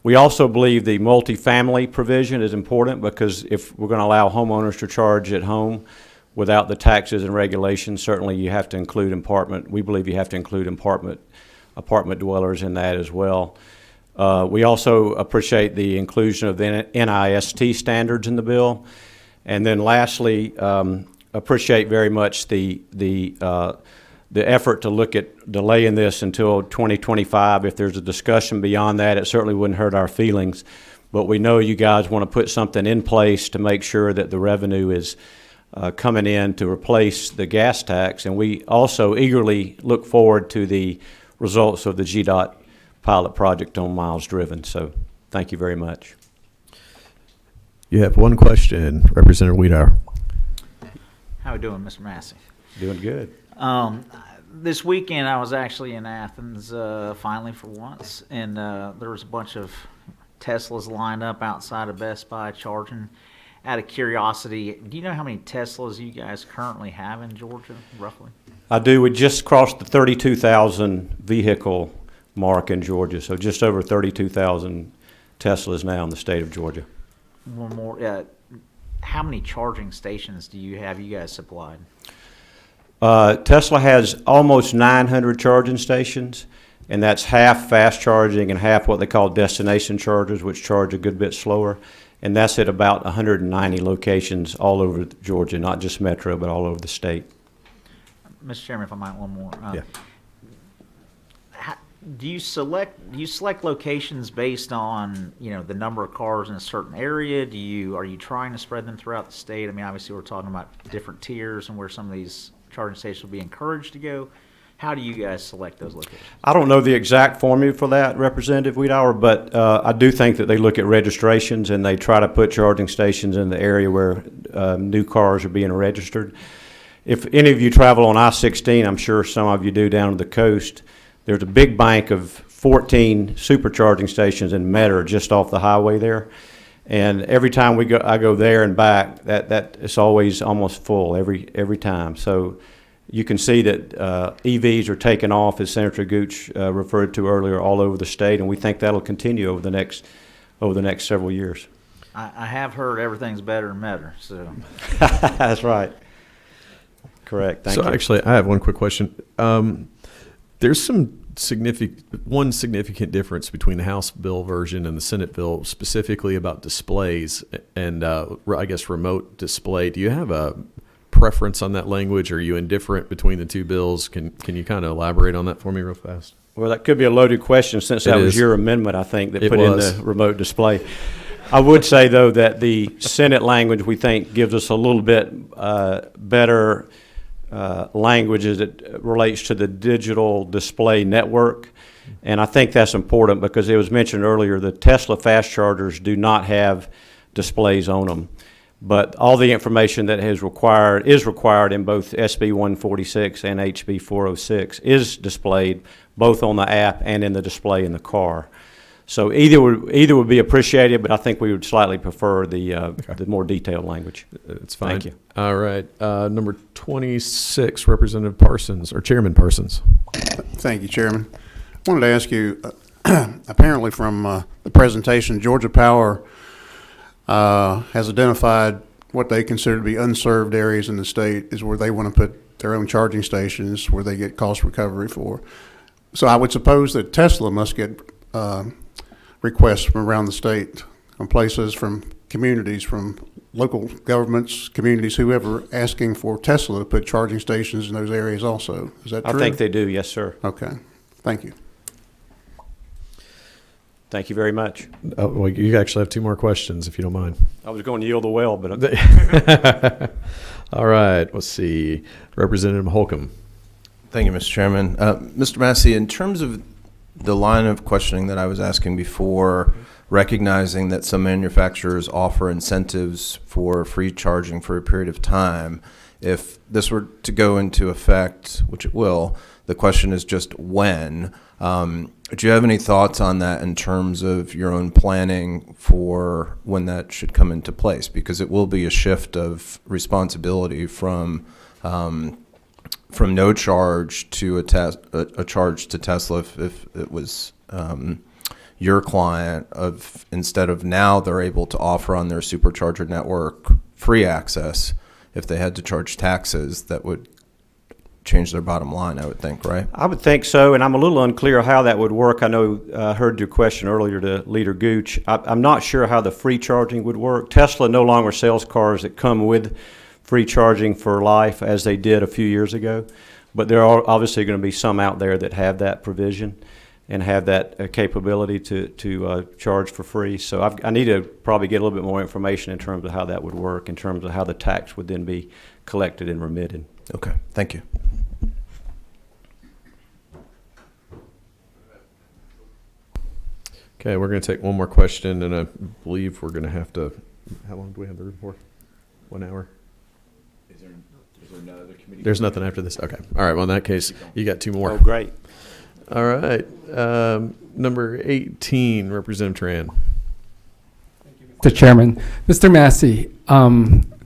Speaker 13: We also believe the multifamily provision is important, because if we're going to allow homeowners to charge at home without the taxes and regulations, certainly you have to include apartment. We believe you have to include apartment dwellers in that as well. We also appreciate the inclusion of the NIST standards in the bill. And then lastly, appreciate very much the effort to look at delaying this until 2025. If there's a discussion beyond that, it certainly wouldn't hurt our feelings. But we know you guys want to put something in place to make sure that the revenue is coming in to replace the gas tax. And we also eagerly look forward to the results of the GDOT pilot project on miles driven. So thank you very much.
Speaker 1: You have one question, Representative Wiedauer.
Speaker 12: How are we doing, Mr. Massey?
Speaker 13: Doing good.
Speaker 12: This weekend I was actually in Athens, finally for once, and there was a bunch of Teslas lined up outside of Best Buy charging. Out of curiosity, do you know how many Teslas you guys currently have in Georgia, roughly?
Speaker 13: I do. We just crossed the 32,000 vehicle mark in Georgia, so just over 32,000 Teslas now in the state of Georgia.
Speaker 12: One more. How many charging stations do you have you guys supplied?
Speaker 13: Tesla has almost 900 charging stations, and that's half fast charging and half what they call destination chargers, which charge a good bit slower. And that's at about 190 locations all over Georgia, not just Metro, but all over the state.
Speaker 12: Mr. Chairman, if I might, one more.
Speaker 1: Yeah.
Speaker 12: Do you select locations based on, you know, the number of cars in a certain area? Are you trying to spread them throughout the state? I mean, obviously we're talking about different tiers and where some of these charging stations will be encouraged to go. How do you guys select those locations?
Speaker 13: I don't know the exact formula for that, Representative Wiedauer, but I do think that they look at registrations and they try to put charging stations in the area where new cars are being registered. If any of you travel on I-16, I'm sure some of you do down to the coast, there's a big bank of 14 supercharging stations in Metter just off the highway there. And every time I go there and back, that it's always almost full every time. So you can see that EVs are taking off, as Senator Gooch referred to earlier, all over the state, and we think that'll continue over the next several years.
Speaker 12: I have heard everything's better and better. So
Speaker 13: That's right. Correct. Thank you.
Speaker 1: So actually, I have one quick question. There's some significant difference between the House bill version and the Senate bill, specifically about displays and I guess remote display. Do you have a preference on that language? Are you indifferent between the two bills? Can you kind of elaborate on that for me real fast?
Speaker 13: Well, that could be a loaded question since that was your amendment, I think, that put in the remote display. I would say, though, that the Senate language, we think, gives us a little bit better language as it relates to the digital display network. And I think that's important because it was mentioned earlier, the Tesla fast chargers do not have displays on them. But all the information that is required in both SB 146 and HB 406 is displayed both on the app and in the display in the car. So either would be appreciated, but I think we would slightly prefer the more detailed language.
Speaker 1: It's fine.
Speaker 13: Thank you.
Speaker 1: All right. Number 26, Representative Parsons, or Chairman Parsons.
Speaker 7: Thank you, Chairman. I wanted to ask you, apparently from the presentation, Georgia Power has identified what they consider to be unserved areas in the state is where they want to put their own charging stations where they get cost recovery for. So I would suppose that Tesla must get requests from around the state, from places, from communities, from local governments, communities, whoever, asking for Tesla to put charging stations in those areas also. Is that true?
Speaker 13: I think they do, yes, sir.
Speaker 7: Okay, thank you.
Speaker 13: Thank you very much.
Speaker 1: Oh, well, you actually have two more questions, if you don't mind.
Speaker 13: I was going to yield the well, but
Speaker 1: All right, let's see. Representative Holcomb.
Speaker 4: Thank you, Mr. Chairman. Mr. Massey, in terms of the line of questioning that I was asking before, recognizing that some manufacturers offer incentives for free charging for a period of time, if this were to go into effect, which it will, the question is just when. Do you have any thoughts on that in terms of your own planning for when that should come into place? Because it will be a shift of responsibility from no charge to a charge to Tesla if it was your client, of instead of now they're able to offer on their supercharger network free access. If they had to charge taxes, that would change their bottom line, I would think, right?
Speaker 13: I would think so, and I'm a little unclear how that would work. I know I heard your question earlier to Leader Gooch. I'm not sure how the free charging would work. Tesla no longer sells cars that come with free charging for life as they did a few years ago, but there are obviously going to be some out there that have that provision and have that capability to charge for free. So I need to probably get a little bit more information in terms of how that would work, in terms of how the tax would then be collected and remitted.
Speaker 4: Okay, thank you.
Speaker 1: Okay, we're going to take one more question, and I believe we're going to have to. How long do we have the room for? 1 hour?
Speaker 14: Is there another committee?
Speaker 1: There's nothing after this. Okay. All right. Well, in that case, you got two more.
Speaker 13: Oh, great.
Speaker 1: All right. Number 18, Representative Tran.
Speaker 8: Mr. Chairman, Mr. Massey,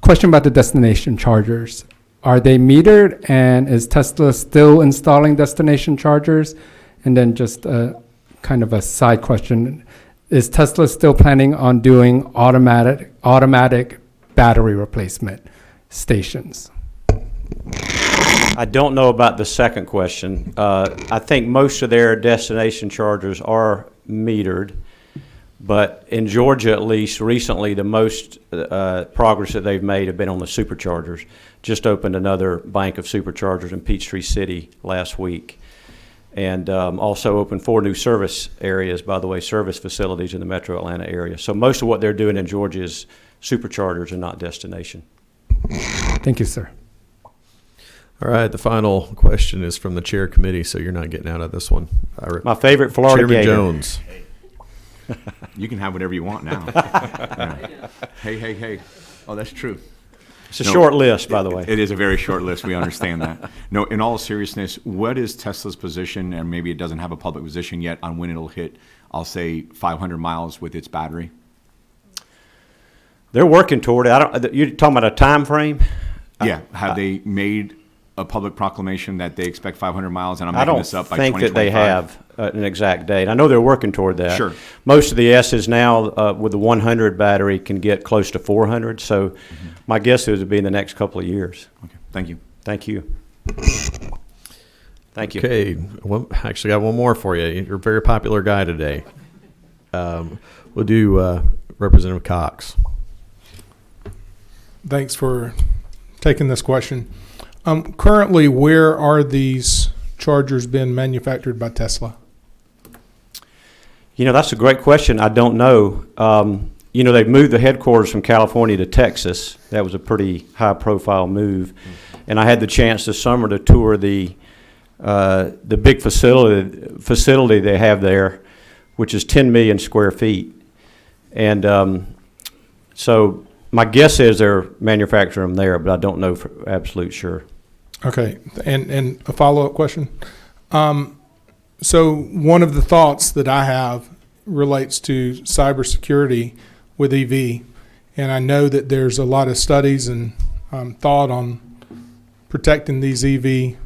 Speaker 8: question about the destination chargers. Are they metered, and is Tesla still installing destination chargers? And then just kind of a side question, is Tesla still planning on doing automatic battery replacement stations?
Speaker 13: I don't know about the second question. I think most of their destination chargers are metered, but in Georgia, at least recently, the most progress that they've made have been on the superchargers. Just opened another bank of superchargers in Peachtree City last week. And also opened 4 new service areas, by the way, service facilities in the metro Atlanta area. So most of what they're doing in Georgia is superchargers and not destination.
Speaker 8: Thank you, sir.
Speaker 1: All right. The final question is from the chair committee, so you're not getting out of this one.
Speaker 13: My favorite Florida
Speaker 1: Chairman
Speaker 13: Gator.
Speaker 1: Jones.
Speaker 14: You can have whatever you want now. Hey. Oh, that's true.
Speaker 13: It's a short list, by the way.
Speaker 14: It is a very short list. We understand that. No, in all seriousness, what is Tesla's position, and maybe it doesn't have a public position yet, on when it'll hit, I'll say, 500 miles with its battery?
Speaker 13: They're working toward it. You're talking about a time frame?
Speaker 14: Yeah. Have they made a public proclamation that they expect 500 miles, and I'm making this up, by 2025?
Speaker 13: I don't think that they have an exact date. I know they're working toward that.
Speaker 14: Sure.
Speaker 13: Most of the S's now with the 100 battery can get close to 400, so my guess is it would be in the next couple of years.
Speaker 14: Okay. Thank you.
Speaker 13: Thank you. Thank you.
Speaker 1: Okay. Well, actually, got one more for you. You're a very popular guy today. We'll do Representative Cox.
Speaker 15: Thanks for taking this question. Currently, where are these chargers being manufactured by Tesla?
Speaker 13: You know, that's a great question. I don't know. You know, they've moved the headquarters from California to Texas. That was a pretty high-profile move. And I had the chance this summer to tour the big facility they have there, which is 10 million square feet. And so my guess is they're manufacturing them there, but I don't know for absolute sure.
Speaker 15: Okay, and a follow-up question. So one of the thoughts that I have relates to cybersecurity with EV, and I know that there's a lot of studies and thought on protecting these EV,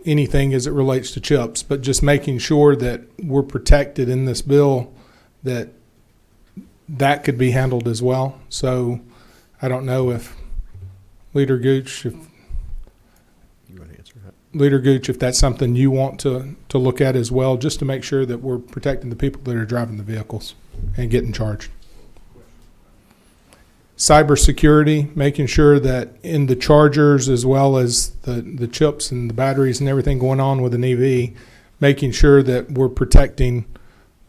Speaker 15: anything as it relates to chips, but just making sure that we're protected in this bill, that could be handled as well. So I don't know if Leader Gooch, if
Speaker 1: you want to answer that?
Speaker 15: Leader Gooch, if that's something you want to look at as well, just to make sure that we're protecting the people that are driving the vehicles and getting charged. Cybersecurity, making sure that in the chargers as well as the chips and the batteries and everything going on with an EV, making sure that we're protecting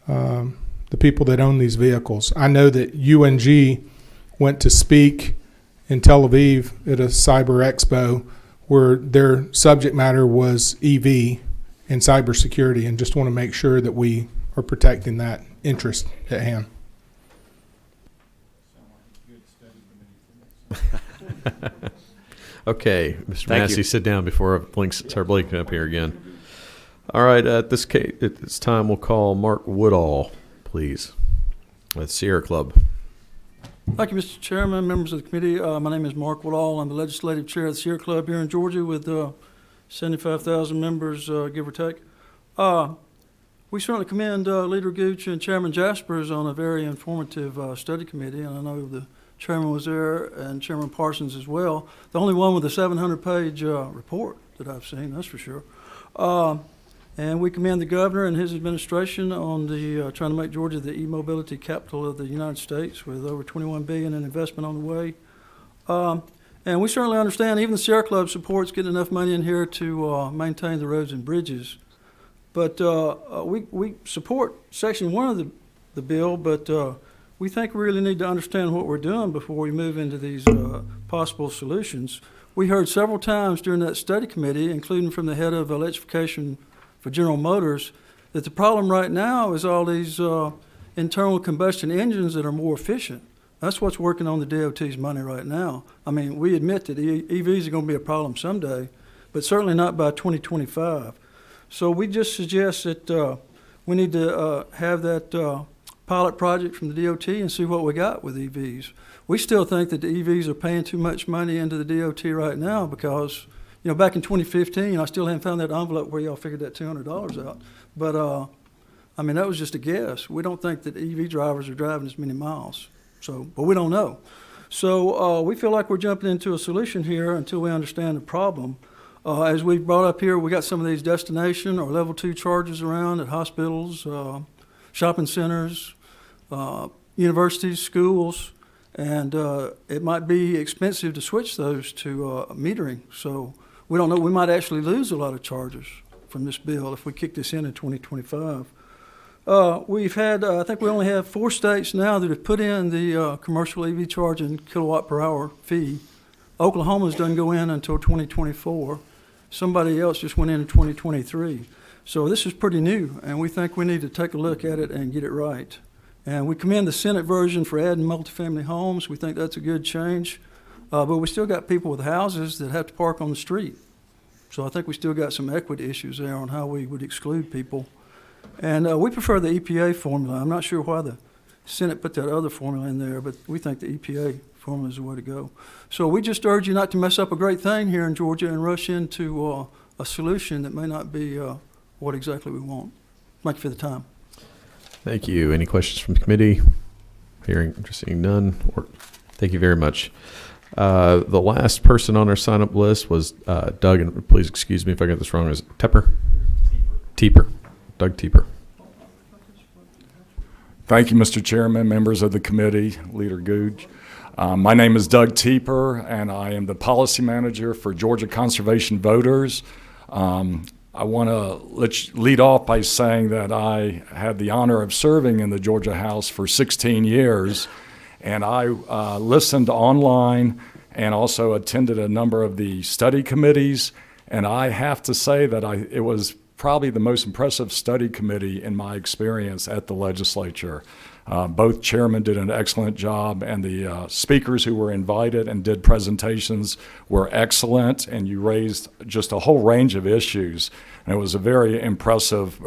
Speaker 15: the people that own these vehicles. I know that UNG went to speak in Tel Aviv at a cyber expo where their subject matter was EV and cybersecurity, and just want to make sure that we are protecting that interest at hand.
Speaker 1: Okay, Mr.
Speaker 14: Thank
Speaker 1: Massey,
Speaker 14: you.
Speaker 1: sit down before I start blinking up here again. All right, at this time, we'll call Mark Woodall, please, with Sierra Club.
Speaker 16: Thank you, Mr. Chairman, members of the committee. My name is Mark Woodall. I'm the legislative chair of the Sierra Club here in Georgia with 75,000 members, give or take. We certainly commend Leader Gooch and Chairman Jaspers on a very informative study committee, and I know the chairman was there and Chairman Parsons as well. The only one with a 700-page report that I've seen, that's for sure. And we commend the governor and his administration on the trying to make Georgia the e-mobility capital of the United States with over $21 billion in investment on the way. And we certainly understand even the Sierra Club supports getting enough money in here to maintain the roads and bridges. But we support Section 1 of the bill, but we think we really need to understand what we're doing before we move into these possible solutions. We heard several times during that study committee, including from the head of electrification for General Motors, that the problem right now is all these internal combustion engines that are more efficient. That's what's working on the DOT's money right now. I mean, we admit that EVs are going to be a problem someday, but certainly not by 2025. So we just suggest that we need to have that pilot project from the DOT and see what we got with EVs. We still think that the EVs are paying too much money into the DOT right now because, you know, back in 2015, I still haven't found that envelope where y'all figured that $200 out. But, I mean, that was just a guess. We don't think that EV drivers are driving as many miles. So, but we don't know. So we feel like we're jumping into a solution here until we understand the problem. As we brought up here, we got some of these destination or level 2 chargers around at hospitals, shopping centers, universities, schools, and it might be expensive to switch those to metering. So we don't know. We might actually lose a lot of chargers from this bill if we kick this in 2025. We've had, I think we only have 4 states now that have put in the commercial EV charging kilowatt per hour fee. Oklahoma's doesn't go in until 2024. Somebody else just went in 2023. So this is pretty new, and we think we need to take a look at it and get it right. And we commend the Senate version for adding multifamily homes. We think that's a good change. But we still got people with houses that have to park on the street. So I think we still got some equity issues there on how we would exclude people. And we prefer the EPA formula. I'm not sure why the Senate put that other formula in there, but we think the EPA formula is the way to go. So we just urge you not to mess up a great thing here in Georgia and rush into a solution that may not be what exactly we want. Thank you for the time.
Speaker 1: Thank you. Any questions from the committee? Seeing none. Thank you very much. The last person on our sign-up list was Doug, and please excuse me if I got this wrong. Is it Tepper? Teeper. Doug Teeper.
Speaker 17: Thank you, Mr. Chairman, members of the committee, Leader Gooch. My name is Doug Teeper, and I am the policy manager for Georgia Conservation Voters. I want to lead off by saying that I had the honor of serving in the Georgia House for 16 years, and I listened online and also attended a number of the study committees, and I have to say that it was probably the most impressive study committee in my experience at the legislature. Both chairmen did an excellent job, and the speakers who were invited and did presentations were excellent, and you raised just a whole range of issues. And it was a very impressive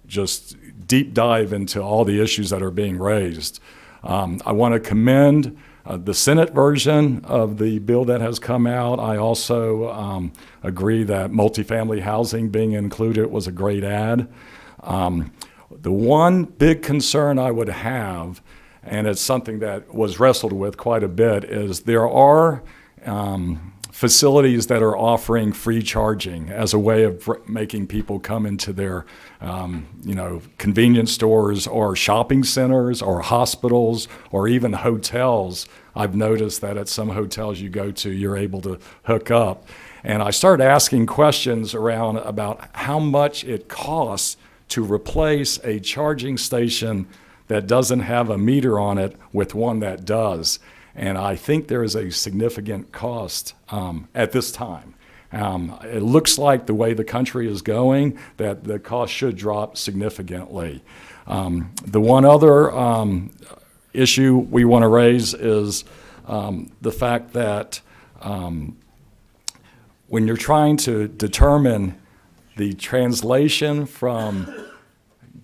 Speaker 17: just deep dive into all the issues that are being raised. I want to commend the Senate version of the bill that has come out. I also agree that multifamily housing being included was a great add. The one big concern I would have, and it's something that was wrestled with quite a bit, is there are facilities that are offering free charging as a way of making people come into their, convenience stores or shopping centers or hospitals or even hotels. I've noticed that at some hotels you go to, you're able to hook up. And I started asking questions around about how much it costs to replace a charging station that doesn't have a meter on it with one that does. And I think there is a significant cost at this time. It looks like the way the country is going, that the cost should drop significantly. The one other issue we want to raise is the fact that when you're trying to determine the translation from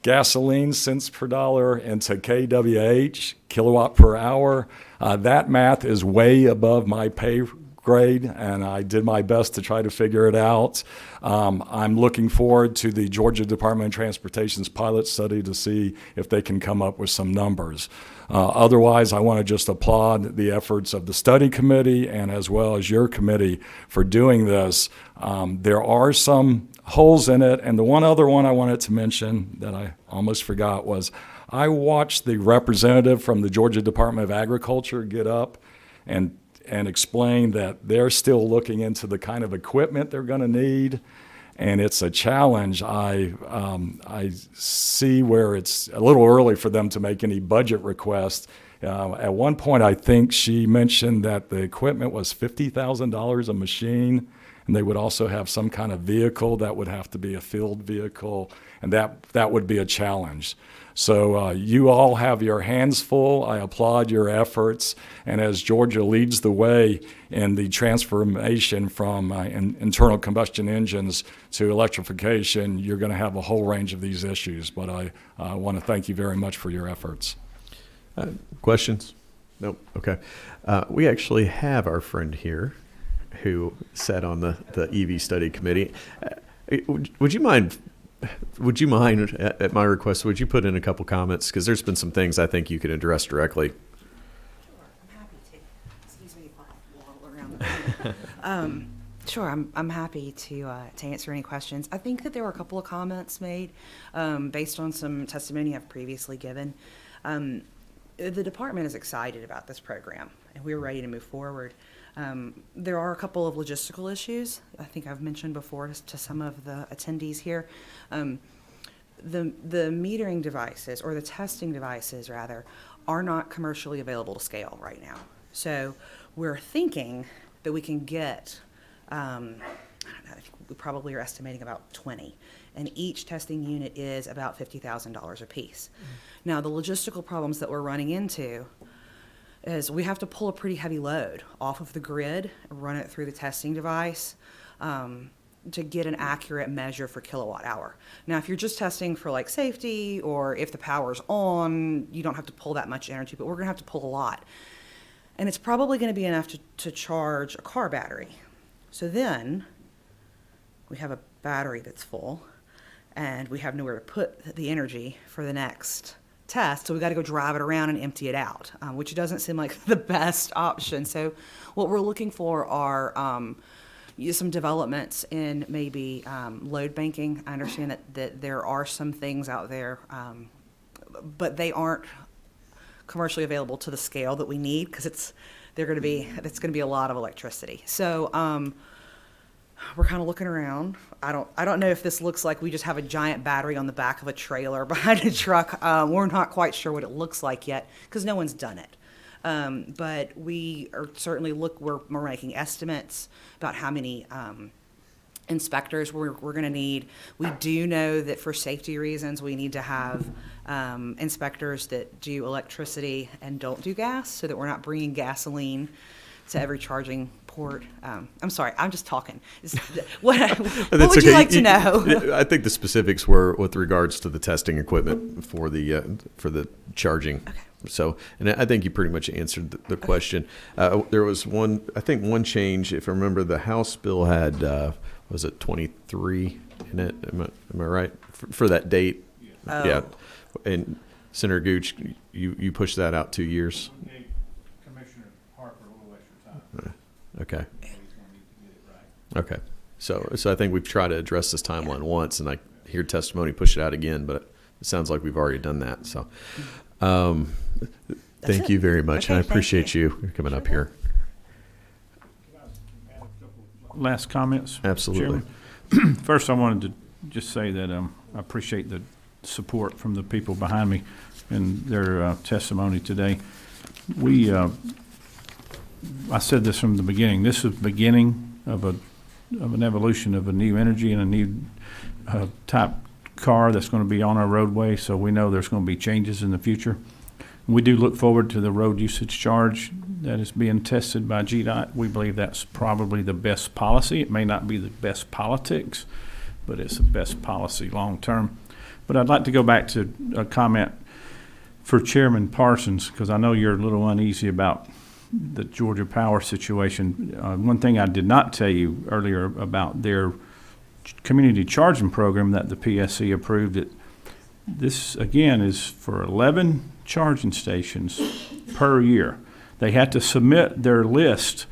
Speaker 17: gasoline cents per dollar into kWh, kilowatt per hour, that math is way above my pay grade, and I did my best to try to figure it out. I'm looking forward to the Georgia Department of Transportation's pilot study to see if they can come up with some numbers. Otherwise, I want to just applaud the efforts of the study committee and as well as your committee for doing this. There are some holes in it, and the one other one I wanted to mention that I almost forgot was I watched the representative from the Georgia Department of Agriculture get up and explain that they're still looking into the kind of equipment they're going to need, and it's a challenge. I see where it's a little early for them to make any budget requests. At one point, I think she mentioned that the equipment was $50,000 a machine, and they would also have some kind of vehicle that would have to be a field vehicle, and that would be a challenge. So you all have your hands full. I applaud your efforts. And as Georgia leads the way in the transformation from internal combustion engines to electrification, you're going to have a whole range of these issues. But I want to thank you very much for your efforts.
Speaker 1: Questions? Nope. Okay. We actually have our friend here who sat on the EV study committee. Would you mind, at my request, would you put in a couple comments? Because there's been some things I think you could address directly.
Speaker 18: Sure, I'm happy to. Excuse me if I waddle around the room. Sure, I'm happy to answer any questions. I think that there were a couple of comments made based on some testimony I've previously given. The department is excited about this program, and we're ready to move forward. There are a couple of logistical issues I think I've mentioned before to some of the attendees here. The metering devices, or the testing devices rather, are not commercially available to scale right now. So we're thinking that we can get, I don't know, I think we probably are estimating about 20. And each testing unit is about $50,000 a piece. Now, the logistical problems that we're running into is we have to pull a pretty heavy load off of the grid, run it through the testing device to get an accurate measure for kilowatt hour. Now, if you're just testing for like safety or if the power's on, you don't have to pull that much energy, but we're gonna have to pull a lot. And it's probably gonna be enough to charge a car battery. So then we have a battery that's full and we have nowhere to put the energy for the next test, so we got to go drive it around and empty it out, which doesn't seem like the best option. So what we're looking for are some developments in maybe load banking. I understand that there are some things out there, but they aren't commercially available to the scale that we need because it's going to be a lot of electricity. So we're kind of looking around. I don't know if this looks like we just have a giant battery on the back of a trailer behind a truck. We're not quite sure what it looks like yet because no one's done it. But we are certainly we're making estimates about how many inspectors we're going to need. We do know that for safety reasons, we need to have inspectors that do electricity and don't do gas, so that we're not bringing gasoline to every charging port. I'm sorry, I'm just talking. What would you like to know?
Speaker 1: I think the specifics were with regards to the testing equipment for the charging.
Speaker 18: Okay.
Speaker 1: So, and I think you pretty much answered the question. There was one change. If I remember, the House bill had was it 23 in it? Am I right for that date?
Speaker 18: Oh.
Speaker 1: Yeah. And Senator Gooch, you pushed that out 2 years.
Speaker 3: Commissioner Harper a little extra time.
Speaker 1: Okay. Okay. So I think we've tried to address this timeline once, and I hear testimony push it out again, but it sounds like we've already done that. So thank you very much, and I appreciate you coming up here.
Speaker 3: Last comments?
Speaker 1: Absolutely.
Speaker 3: Chairman? First, I wanted to just say that I appreciate the support from the people behind me and their testimony today. I said this from the beginning. This is the beginning of an evolution of a new energy and a new type car that's going to be on our roadway. So we know there's going to be changes in the future. We do look forward to the road usage charge that is being tested by GDOT. We believe that's probably the best policy. It may not be the best politics, but it's the best policy long term. But I'd like to go back to a comment for Chairman Parsons, because I know you're a little uneasy about the Georgia Power situation. One thing I did not tell you earlier about their community charging program that the PSC approved, this again is for 11 charging stations per year. They had to submit their list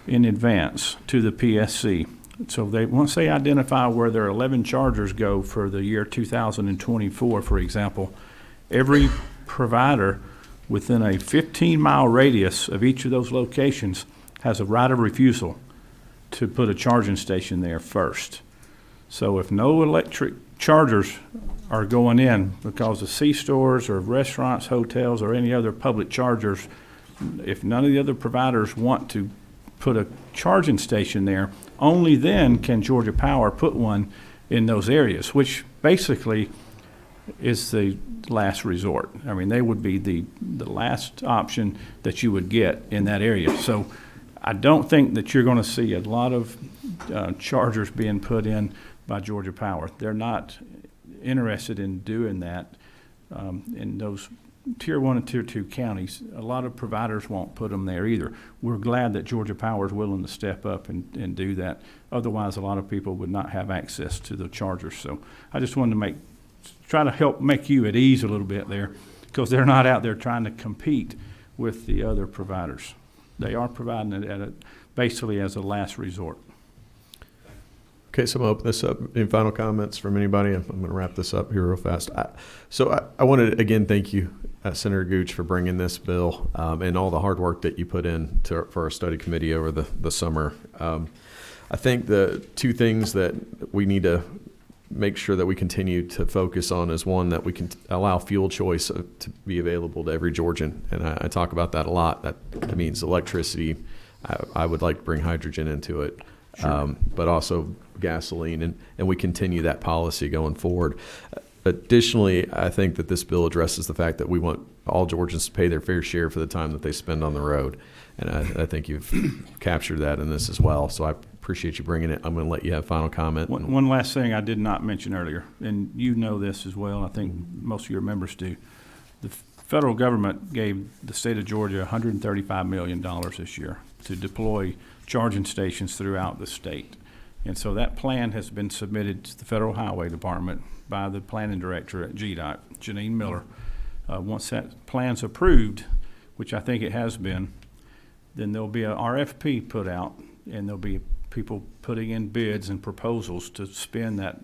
Speaker 3: in advance to the PSC. So once they identify where their 11 chargers go for the year 2024, for example, every provider within a 15-mile radius of each of those locations has a right of refusal to put a charging station there first. So if no electric chargers are going in because of C-stores or restaurants, hotels, or any other public chargers, if none of the other providers want to put a charging station there, only then can Georgia Power put one in those areas, which basically is the last resort. I mean, they would be the last option that you would get in that area. So I don't think that you're going to see a lot of chargers being put in by Georgia Power. They're not interested in doing that in those Tier 1 and Tier 2 counties. A lot of providers won't put them there either. We're glad that Georgia Power is willing to step up and do that. Otherwise, a lot of people would not have access to the chargers. So I just wanted to try to help make you at ease a little bit there, because they're not out there trying to compete with the other providers. They are providing it basically as a last resort.
Speaker 1: Okay, so I'm going to open this up. Any final comments from anybody? I'm going to wrap this up here real fast. I wanted to, again, thank you, Senator Gooch, for bringing this bill and all the hard work that you put in for our study committee over the summer. I think the two things that we need to make sure that we continue to focus on is, one, that we can allow fuel choice to be available to every Georgian. And I talk about that a lot. That means electricity. I would like to bring hydrogen into it. Sure. But also gasoline, and we continue that policy going forward. Additionally, I think that this bill addresses the fact that we want all Georgians to pay their fair share for the time that they spend on the road, and I think you've captured that in this as well. So I appreciate you bringing it. I'm going to let you have final comment.
Speaker 3: One last thing I did not mention earlier, and you know this as well, I think most of your members do. The federal government gave the state of Georgia $135 million this year to deploy charging stations throughout the state. And so that plan has been submitted to the Federal Highway Department by the planning director at GDOT, Janine Miller. Once that plan's approved, which I think it has been, then there'll be a RFP put out, and there'll be people putting in bids and proposals to spend that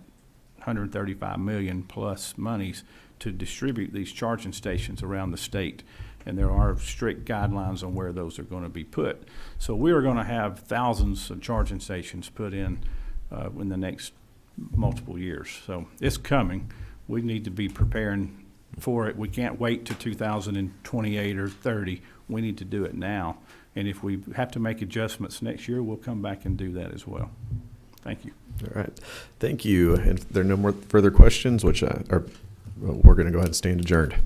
Speaker 3: $135 million plus monies to distribute these charging stations around the state. And there are strict guidelines on where those are going to be put. So we are going to have thousands of charging stations put in the next multiple years. So it's coming. We need to be preparing for it. We can't wait to 2028 or 30. We need to do it now. And if we have to make adjustments next year, we'll come back and do that as well. Thank you.
Speaker 1: All right. Thank you. And if there are no more further questions, we're going to go ahead and stand adjourned.